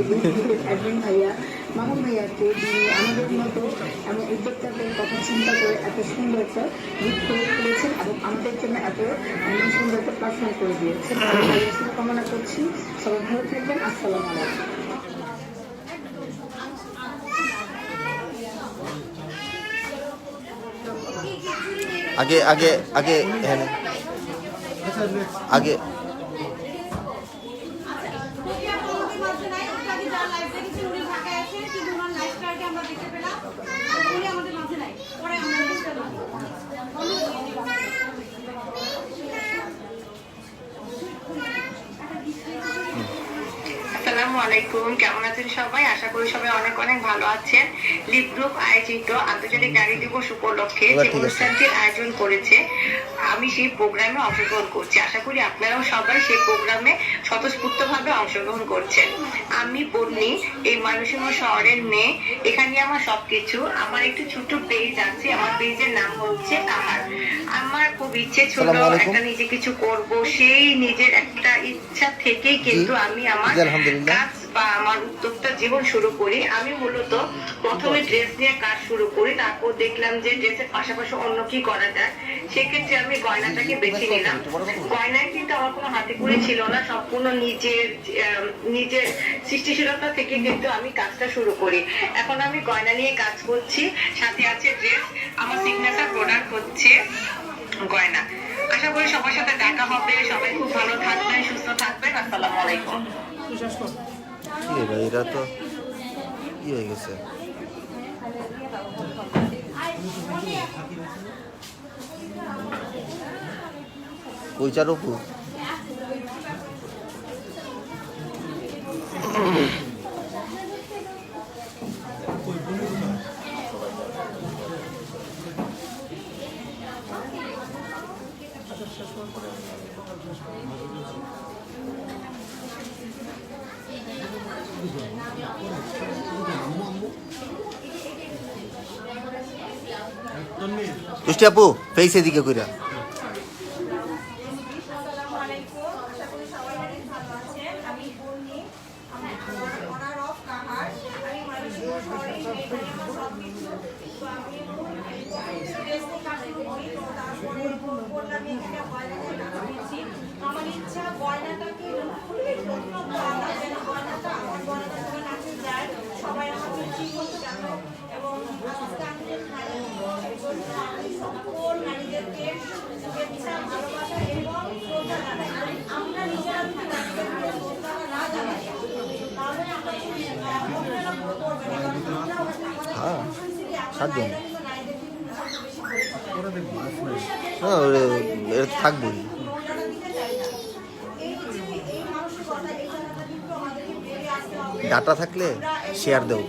Speaker 13: অ্যাডমিন ভাইয়া মামুন ভাইয়াকে, যিনি আমাদের মতো এমন উদ্যোক্তাদের কথা চিন্তা করে এত সুন্দর একটা গীত তৈরি করেছেন এবং আমাদের জন্য এত সুন্দর একটা প্ল্যাটফর্ম করে দিয়েছেন। আমি ভাইয়ের শুভকামনা করছি, সবাই ভালো থাকবেন। আসসালামু আলাইকুম।
Speaker 3: আগে আগে আগে হ্যাঁ আগে
Speaker 9: আসসালামু আলাইকুম, কেমন আছেন সবাই? আশা করি সবাই অনেক অনেক ভালো আছেন। লিড গ্রুপ আয়োজিত আন্তর্জাতিক নারী দিবস উপলক্ষে যে অনুষ্ঠানটির আয়োজন করেছে, আমি সেই প্রোগ্রামে অংশগ্রহণ করছি। আশা করি আপনারাও সবাই সেই প্রোগ্রামে স্বতঃস্ফূর্তভাবে অংশগ্রহণ করছেন। আমি বন্নি, এই ময়মনসিংহ শহরের মেয়ে। এখানে আমার সবকিছু। আমার একটু ছোট পেজ আছে, আমার পেজের নাম হচ্ছে আহার। আমার খুব ইচ্ছে ছিল একটা নিজে কিছু করব, সেই নিজের একটা ইচ্ছা থেকেই কিন্তু আমি আমার কাজ বা আমার উদ্যোক্তা জীবন শুরু করি। আমি মূলত প্রথমে ড্রেস নিয়ে কাজ শুরু করি, তারপর দেখলাম যে ড্রেসের পাশাপাশি অন্য কি করা যায়। সেক্ষেত্রে আমি গয়নাটাকে বেছে নিলাম। গয়নায় কিন্তু আমার কোনো হাতে করে ছিল না, সম্পূর্ণ নিজের সৃষ্টিশীলতা থেকে কিন্তু আমি কাজটা শুরু করি। এখন আমি গয়না নিয়ে কাজ করছি, সাথে আছে ড্রেস। আমার সিগনেচার প্রোডাক্ট হচ্ছে গয়না। আশা করি সবার সাথে দেখা হবে। সবাই খুব ভালো থাকবেন, সুস্থ থাকবেন। আসসালামু আলাইকুম।
Speaker 3: এরা তো কি হয়ে গেছে। কইচার উপর দুষ্টি আপু ফেস এদিকে কইরা।
Speaker 1: দিচ্ছি। আমার ইচ্ছা গয়নাটাকে খুলে প্রথম আনা যেন গয়নাটা আমার গয়নাটা যেন কাছে যায়, সবাই আমাকে চিনুক জানো। এবং আজকে আমাদের নারী দিবস, আমি সকল নারীদেরকে শুভেচ্ছা, ভালোবাসা এবং শ্রদ্ধা জানাই। আমরা নিজেরা যদি নারীদের শ্রদ্ধা না জানাই তাহলে আমরা অন্যরা করবে না, কারণ আমরা হচ্ছে আমাদের সংস্কৃতি, আমরা নারীরা কিন্তু নারীদেরকে
Speaker 3: থাকবোই। ডাটা থাকলে শেয়ার দেও,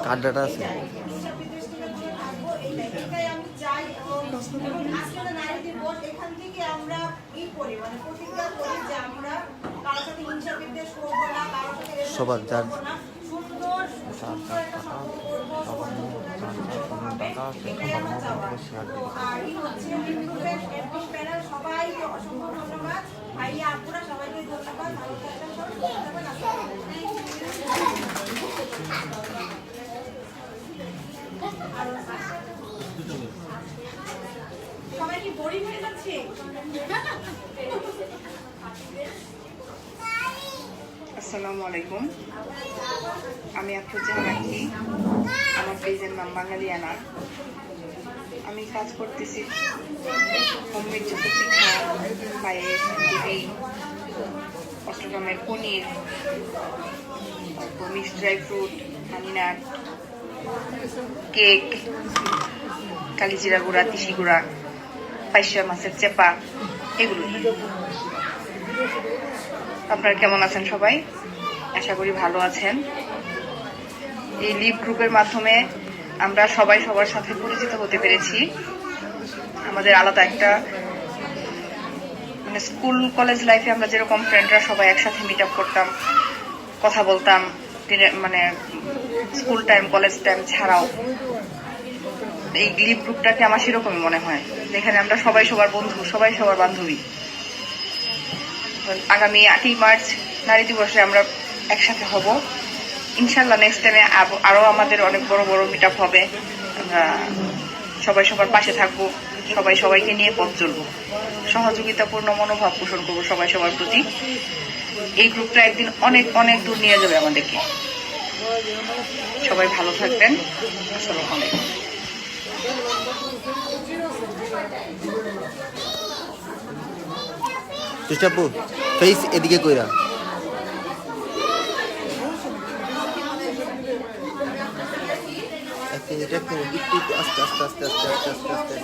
Speaker 3: কার ডাটা আছে?
Speaker 1: এখান থেকে আমরা ই করি, মানে প্রতিজ্ঞা করি যে আমরা কারোর সাথে হিংসা বিদ্বেষ করবো না, কারোর সাথে
Speaker 3: সবার যার
Speaker 1: সুন্দর সুন্দর একটা সম্পর্ক করবো, এটাই আমার চাওয়া। আর ই হচ্ছে লিঙ্গুরের এডমিন প্যানেল, সবাইকে অসংখ্য ধন্যবাদ, ভাইয়া আপুরা সবাইকে ধন্যবাদ, ভালো থাকবেন, সুস্থ থাকবেন, আসসালামু আলাইকুম। সবাই কি বোরিং হয়ে যাচ্ছে?
Speaker 14: আসসালামু আলাইকুম, আমি আফরোজা রাখি, আমার পেজের নাম বাঙালিয়ানা। আমি কাজ করতেছি হোমমেড যত পিঠা, পায়েস, পুরি, অষ্টগ্রামের পনির, তারপর mixed dry fruit, honey nut, cake, কালিজিরা গুঁড়া, তিসি গুঁড়া, পাইসা মাছের চেপা, এগুলো। আপনারা কেমন আছেন সবাই? আশা করি ভালো আছেন। এই লিভ গ্রুপের মাধ্যমে আমরা সবাই সবার সাথে পরিচিত হতে পেরেছি। আমাদের আলাদা একটা মানে স্কুল কলেজ লাইফে আমরা যেরকম ফ্রেন্ডরা সবাই একসাথে মিট আপ করতাম, কথা বলতাম, মানে স্কুল টাইম কলেজ টাইম ছাড়াও এই লিভ গ্রুপটাকে আমার সেরকমই মনে হয়, যেখানে আমরা সবাই সবার বন্ধু, সবাই সবার বান্ধবী। আগামী 8ই মার্চ নারী দিবসে আমরা একসাথে হব ইনশাল্লাহ। নেক্সট টাইমে আরো আমাদের অনেক বড় বড় মিট আপ হবে। আমরা সবাই সবার পাশে থাকবো, সবাই সবাইকে নিয়ে পথ চলবো, সহযোগিতাপূর্ণ মনোভাব পোষণ করবো সবাই সবার প্রতি। এই গ্রুপটা একদিন অনেক অনেক দূর নিয়ে যাবে আমাদেরকে। সবাই ভালো থাকবেন। আসসালামু আলাইকুম।
Speaker 3: চেষ্টাপু ফেস এদিকে কইরা এটা একটু আস্তে আস্তে আস্তে আস্তে আস্তে আস্তে আস্তে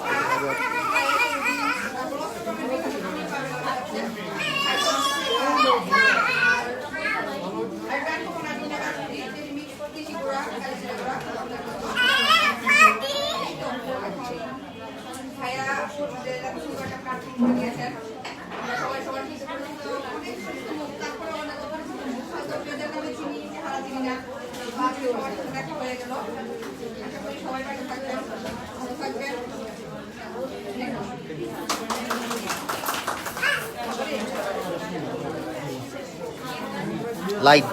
Speaker 3: লাইট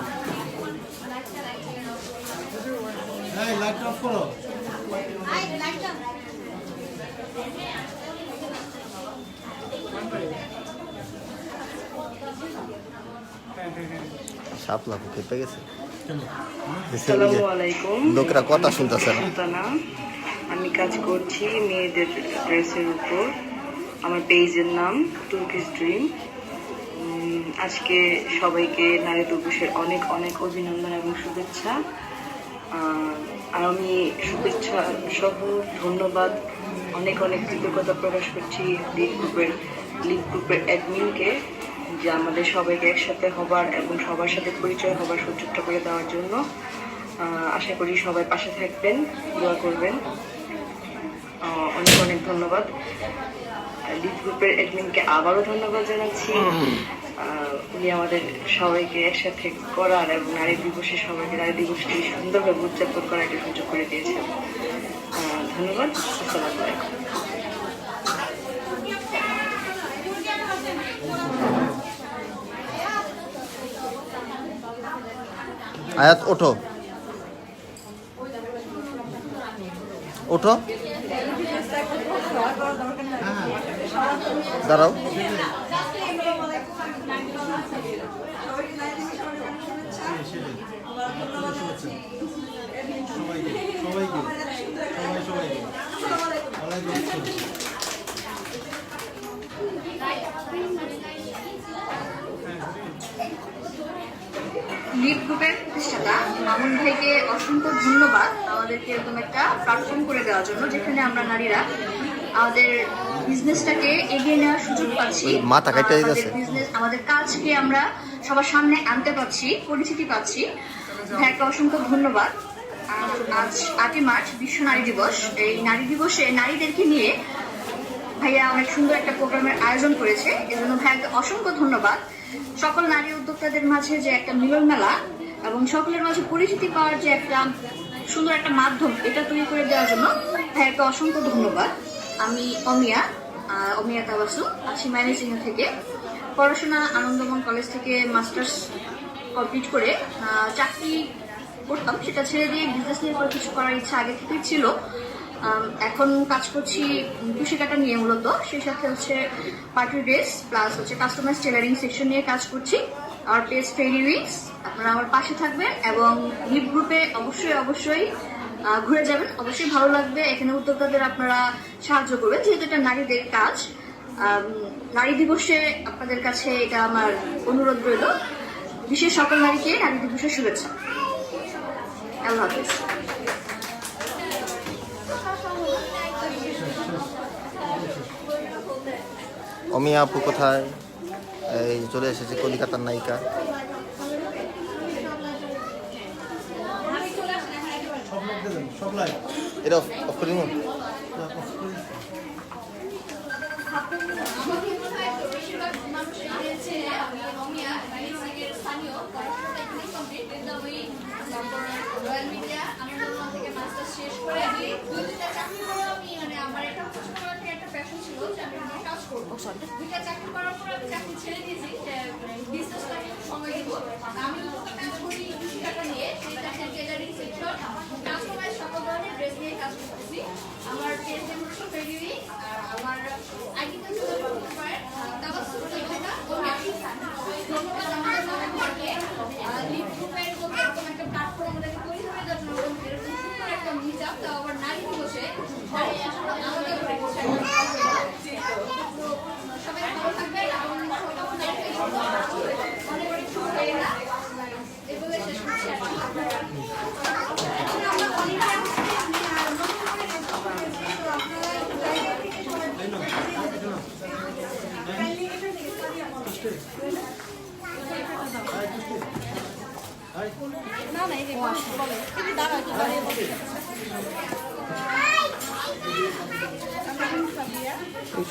Speaker 4: লাইট অফ করো।
Speaker 3: সাপ লাভ খেপে গেছে।
Speaker 14: আসসালামু আলাইকুম।
Speaker 3: লোকরা কথা শুনতেছে না।
Speaker 14: আমি কাজ করছি মেয়েদের ড্রেসের উপর। আমার পেজের নাম তুর্কিশ ড্রিম। আজকে সবাইকে নারী দিবসের অনেক অনেক অভিনন্দন এবং শুভেচ্ছা। আর আমি শুভেচ্ছা সহ ধন্যবাদ, অনেক অনেক কৃতজ্ঞতা প্রকাশ করছি লিড গ্রুপের অ্যাডমিনকে, যে আমাদের সবাইকে একসাথে হবার এবং সবার সাথে পরিচয় হবার সুযোগটা করে দেওয়ার জন্য। আশা করি সবাই পাশে থাকবেন, দোয়া করবেন। অনেক অনেক ধন্যবাদ। লিড গ্রুপের অ্যাডমিনকে আবারও ধন্যবাদ জানাচ্ছি। উনি আমাদের সবাইকে একসাথে করার এবং নারী দিবসে সবাইকে নারী দিবসটি সুন্দরভাবে উদযাপন করার একটা সুযোগ করে দিয়েছেন। ধন্যবাদ। আসসালামু আলাইকুম।
Speaker 3: আয়াত ওঠো ওঠো। দাঁড়াও।
Speaker 15: লিড গ্রুপের প্রতিষ্ঠাতা মামুন ভাইকে অসংখ্য ধন্যবাদ আমাদেরকে এরকম একটা প্ল্যাটফর্ম করে দেওয়ার জন্য, যেখানে আমরা নারীরা আমাদের বিজনেসটাকে এগিয়ে নেওয়ার সুযোগ পাচ্ছি, বিজনেস আমাদের কাজকে আমরা সবার সামনে আনতে পারছি, পরিচিতি পাচ্ছি। ভাইকে অসংখ্য ধন্যবাদ। আজ 8ই মার্চ বিশ্ব নারী দিবস। এই নারী দিবসে নারীদেরকে নিয়ে ভাইয়া অনেক সুন্দর একটা প্রোগ্রামের আয়োজন করেছে, এজন্য ভাইয়াকে অসংখ্য ধন্যবাদ। সকল নারী উদ্যোক্তাদের মাঝে যে একটা মিলন মেলা এবং সকলের মাঝে পরিচিতি পাওয়ার যে একটা সুন্দর একটা মাধ্যম, এটা তৈরি করে দেওয়ার জন্য ভাইয়াকে অসংখ্য ধন্যবাদ। আমি অমিয়া তাবাসুম আছি ম্যানেজিং থেকে। পড়াশোনা আনন্দমন কলেজ থেকে মাস্টার্স কমপ্লিট করে চাকরি করতাম, সেটা ছেড়ে দিয়ে বিজনেস নিয়ে কিছু করার ইচ্ছা আগে থেকেই ছিল। এখন কাজ করছি কুশি কাটা নিয়ে মূলত, সেই সাথে হচ্ছে পার্টি ড্রেস প্লাস হচ্ছে কাস্টমাইজ টেলারিং সেকশন নিয়ে কাজ করছি। আর পেজ ফেরি উইকস, আপনারা আমার পাশে থাকবেন এবং লিড গ্রুপে অবশ্যই ঘুরে যাবেন, অবশ্যই ভালো লাগবে। এখানে উদ্যোক্তাদের আপনারা সাহায্য করবেন, যেহেতু এটা নারীদের কাজ। নারী দিবসে আপনাদের কাছে এটা আমার অনুরোধ রইল। বিশেষ সকল নারীকে নারী দিবসের শুভেচ্ছা। আল্লাহ হাফিজ।
Speaker 3: অমিয়া আপু কোথায়? এই চলে এসেছে কলিকাতার নায়িকা। এটা অফ করে নিন।
Speaker 15: আমার পেজে হচ্ছে ফেরি, আমার আইডিটা চলে করতে পারেন তাবাসসুম লেখাটা ধন্যবাদ আমাদের নামকে লিড গ্রুপের এরকম একটা প্ল্যাটফর্ম আমাদেরকে তৈরি করে দেওয়ার জন্য, এরকম সুন্দর একটা মিটআপ, তাও আবার নারী দিবসে নারী আসলে আমাদের সবাই ভালো থাকবেন এবং অনেক অনেক শুভকামনা এগুলো শেষ করছি।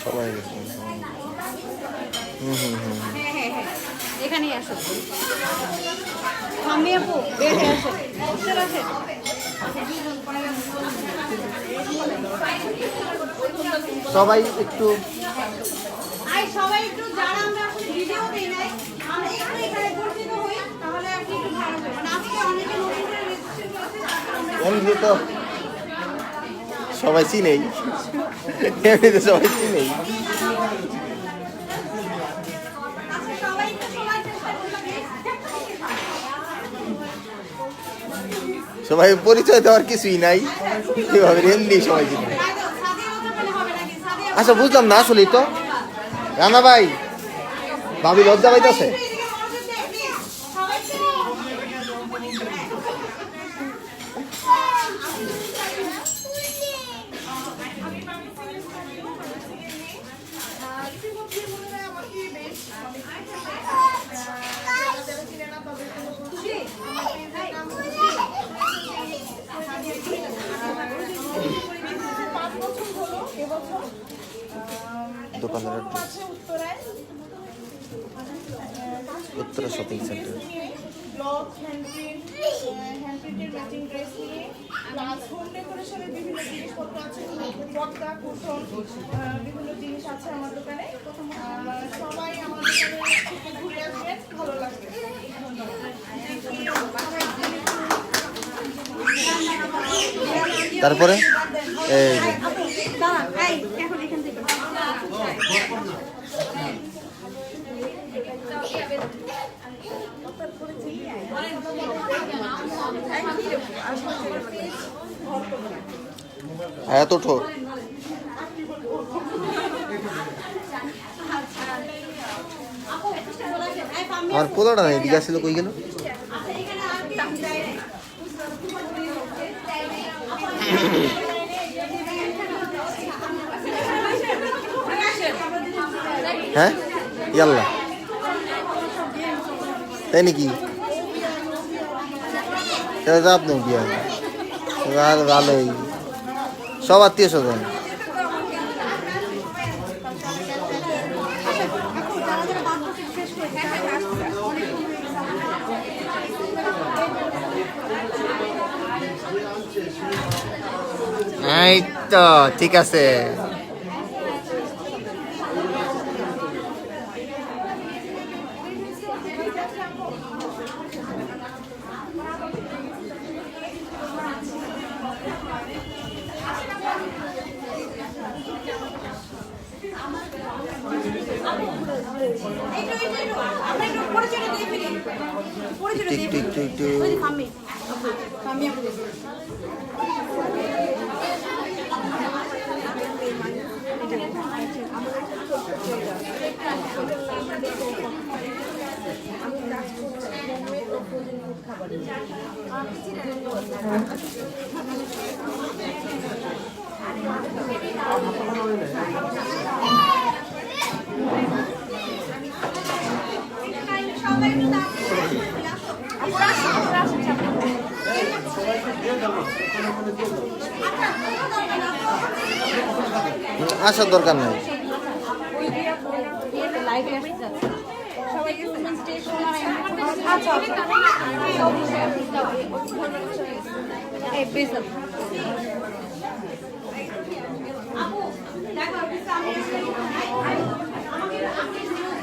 Speaker 3: সবাই
Speaker 1: এখানেই আসো, আমি আপু বের হয়ে আসো, চলে আসে।
Speaker 3: সবাই একটু
Speaker 1: সবাই একটু, যারা আমরা আসলে ভিডিও দেই নাই, আমরা একটু এখানে পরিচিত হই, তাহলে আপনি একটু ভালো করবেন। আজকে অনেকে নতুন করে রেজিস্ট্রেশন করেছে,
Speaker 3: এমনি তো সবাই চিনেই, এমনিতে সবাই চিনেই। সবাই পরিচয় দেওয়ার কিছুই নাই, এভাবে এমনি সবাই চিনে। আচ্ছা বুঝলাম না আসলেই তো রানা ভাই, ভাবি লজ্জা পাইতেছে। দোকানের উত্তরা শপিং সেন্টার,
Speaker 16: ব্লক হ্যান্ডপ্রিন্টের ম্যাচিং ড্রেস নিয়ে প্লাস হোম ডেকোরেশনের বিভিন্ন জিনিসপত্র আছে, পর্দা কুশন বিভিন্ন জিনিস আছে আমার দোকানে। সবাই আমার দোকানে থেকে ঘুরে আসবেন, ভালো লাগবে।
Speaker 3: তারপরে এই
Speaker 1: এখন এখান থেকে
Speaker 3: এত ঠোঁট আমার পোলাটা নাই এদিকে আসছিল কই গেল হ্যাঁ ইয়াল্লা তাই নাকি আপনি বিয়ে ভালোই সব আত্মীয় স্বজন এই তো ঠিক আছে আসার দরকার নেই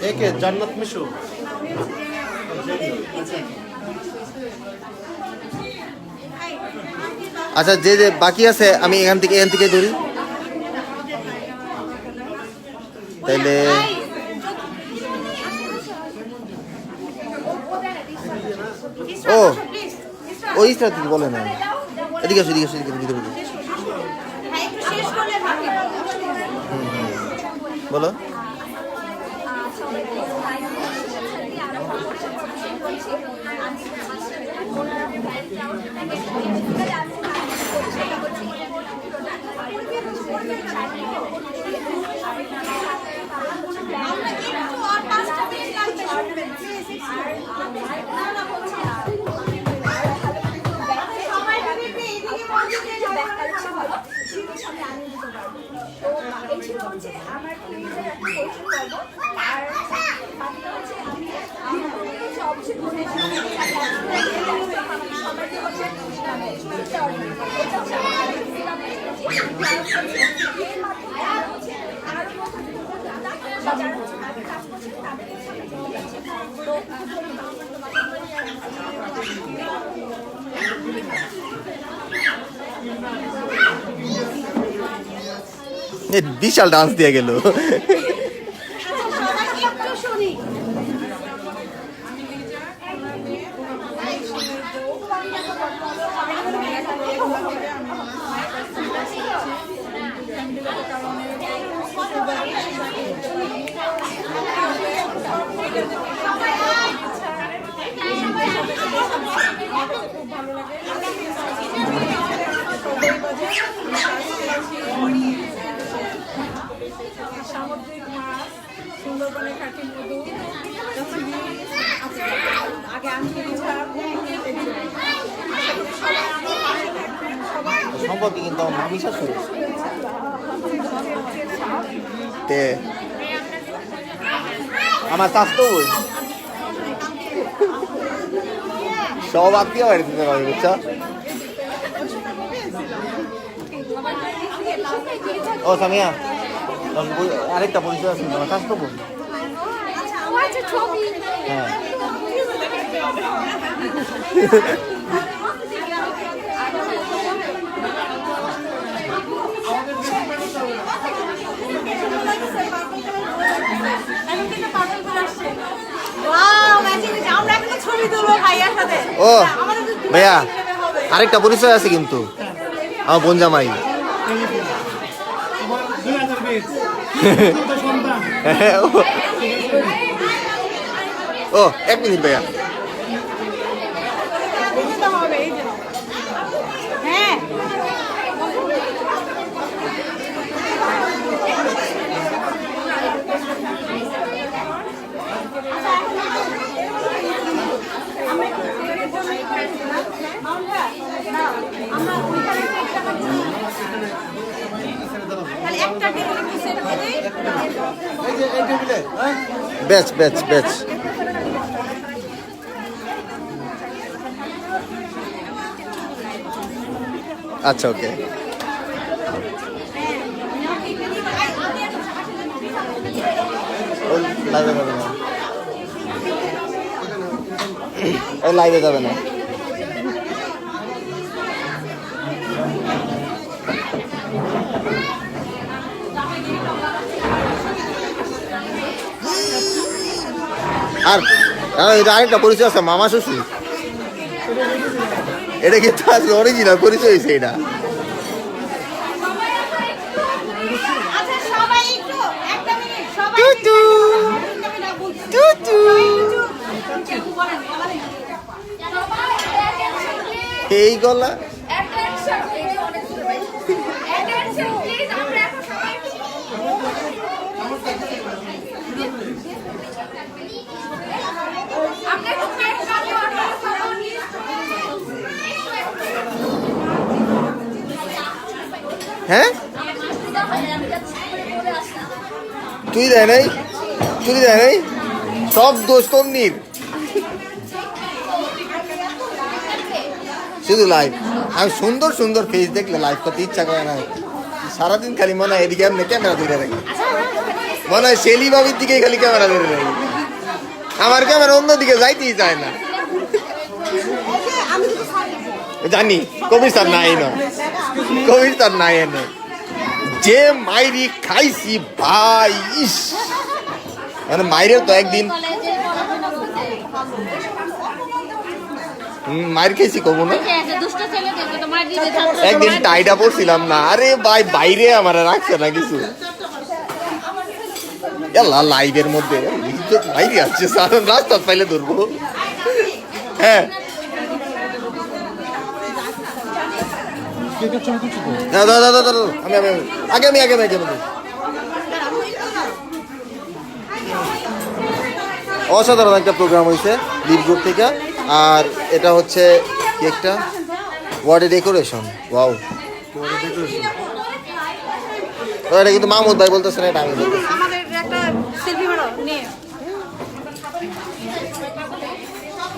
Speaker 4: একে জান্নাত মিশু
Speaker 3: আচ্ছা যে যে বাকি আছে আমি এখান থেকে ধরি তাইলে ও ওই স্ট্র্যাটেজি বলে না এদিকে আসো এদিকে আসো এদিকে বলো বিশাল ডান্স দিয়ে গেল
Speaker 16: সামুদ্রিক মাছ, সুন্দরবনের খাঁটি মধু, আগে আনতে
Speaker 3: সম্পর্কে কিন্তু আমার বিশ্বাস করি আমার স্বাস্থ্য বই সব আত্মীয় বাড়ি দিতে পারবে বুঝছো ও সামিয়া আরেকটা পরিচয় আছে তোমার স্বাস্থ্য বই হ্যাঁ
Speaker 1: ছবি তুলবো ভাইয়ার সাথে
Speaker 3: ও
Speaker 1: আমাদের
Speaker 3: ভাইয়া আরেকটা পরিচয় আছে কিন্তু, আমার বোন জামাই। ও 1 মিনিট ভাইয়া।
Speaker 1: হ্যাঁ
Speaker 3: ব্যাচ ব্যাচ ব্যাচ। আচ্ছা ওকে। লাইভে যাবে না। আর এটা আরেকটা পরিচয় আছে, মামা শ্বশুর। এটা কিন্তু আসলে অরিজিনাল পরিচয় হয়েছে এটা। এই গলা হ্যাঁ তুই দেয় নাই, তুই দেয় নাই, সব দোষ তন্নির। শুধু লাইভ, আমি সুন্দর সুন্দর ফেস দেখলে লাইভ করতে ইচ্ছা করে না। সারাদিন খালি মনে হয় এদিকে এমনি ক্যামেরা ধরে রাখি, মনে হয় শেলি বাবির দিকেই খালি ক্যামেরা ধরে রাখি। আমার ক্যামেরা অন্যদিকে যাইতেই চায় না। জানি কবির স্যার নাই না, কবির স্যার নাই এনে যে মাইরি খাইছি ভাই, ইস মানে মাইরের তো একদিন মাইর খেয়েছি কবো না, একদিন টাইডা পড়ছিলাম না। আরে ভাই বাইরে আমার রাখছে না কিছু, লাইভের মধ্যে বাইরে আসছে, রাস্তা পাইলে ধরবো। হ্যাঁ অসাধারণ একটা প্রোগ্রাম হয়েছে লিভ গ্রুপ থেকে। আর এটা হচ্ছে কেকটা ওয়ার্ডে ডেকোরেশন। ওয়াও, এটা কিন্তু মাহমুদ ভাই বলতেছে না, এটা আমি বলতেছি।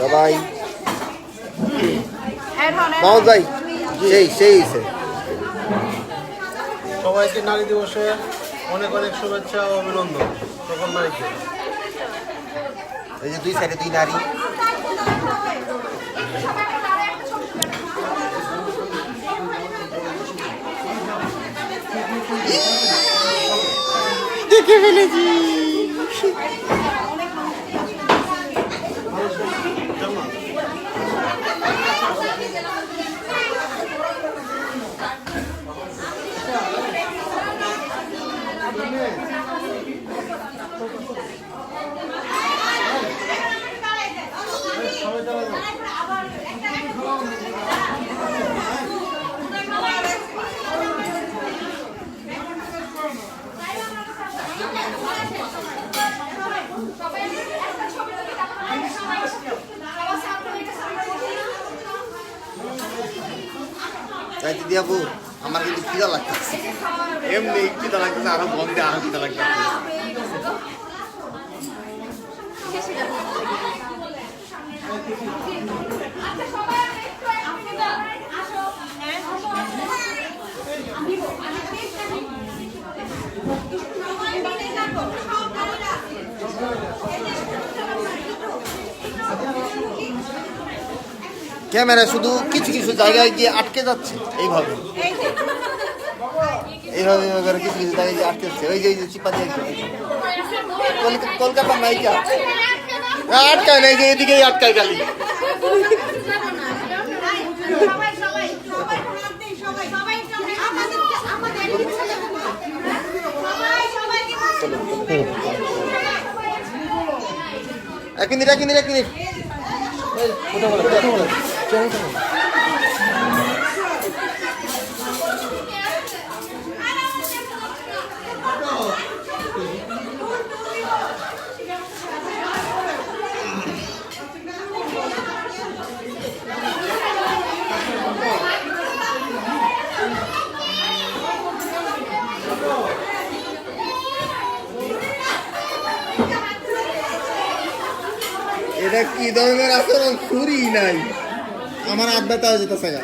Speaker 3: সবাই মাহমুদ ভাই সেই
Speaker 4: সবাইকে নারী দিবসে অনেক অনেক শুভেচ্ছা ও অভিনন্দন সকল নারীকে।
Speaker 3: এই যে দুই সাইডে দুই নারী, দেখে ফেলেছি। দিদি আপু আমার কিন্তু খিদা লাগতেছে, এমনি খিদা লাগতেছে, আরো বন্ধে আরো খিদা লাগতেছে। ক্যামেরা শুধু কিছু কিছু জায়গায় গিয়ে আটকে যাচ্ছে, এইভাবে এইভাবে কিছু কিছু জায়গায় গিয়ে আটকে যাচ্ছে। ওই যে চিপা দিয়ে কলকাতা নায়িকা আটকায় না, এই যে এদিকেই আটকায় খালি। এক মিনিট
Speaker 4: ওটা বলো চ্যানেলটা
Speaker 3: এটা কি ধরনের আচরণ? ছুরি নাই, আমার আড্ডা তাও যেতেছে না।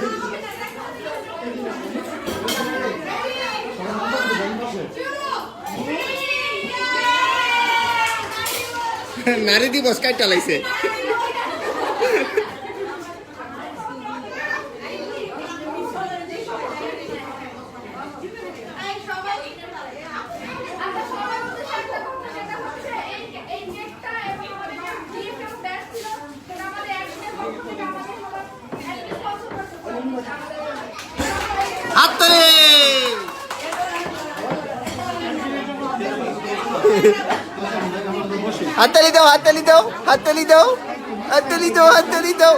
Speaker 3: নারী দিবস কাই চালাইছে। হাততালি দাও, হাততালি দাও, হাততালি দাও, হাততালি দাও, হাততালি দাও।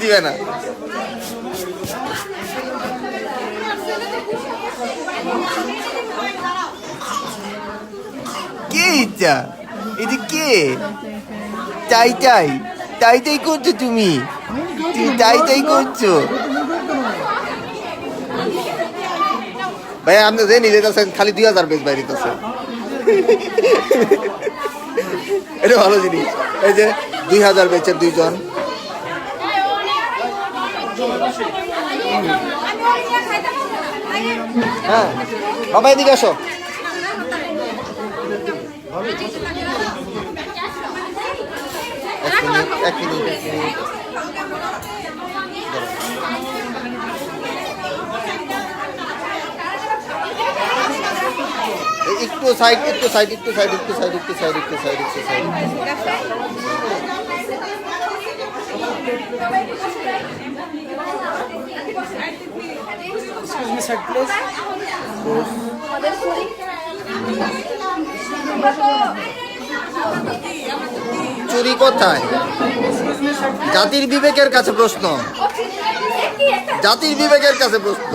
Speaker 3: দিবে না। কে ইচ্ছা? এটা কে? তাই তাই তাই তাই করছো তুমি, তাই তাই করছো ভাই। আপনি যে নিজে যাচ্ছেন খালি 2000 পেজ বাইরে দিতেছে। এটা ভালো জিনিস। এই যে 2000 বেচের 2 জন। হ্যাঁ বাবা এদিকে আসো। এক মিনিট একটু সাইড, একটু সাইড, একটু সাইড, একটু সাইড, একটু সাইড, একটু সাইড, একটু সাইড। চুরি কোথায়? জাতির বিবেকের কাছে প্রশ্ন, জাতির বিবেকের কাছে প্রশ্ন।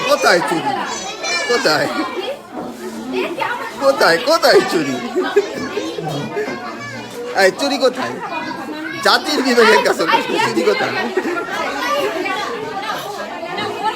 Speaker 3: কোথায় চুরি? কোথায় কোথায় কোথায় চুরি? চুরি কোথায়? জাতির বিবেকের কাছে প্রশ্ন, চুরি কোথায়?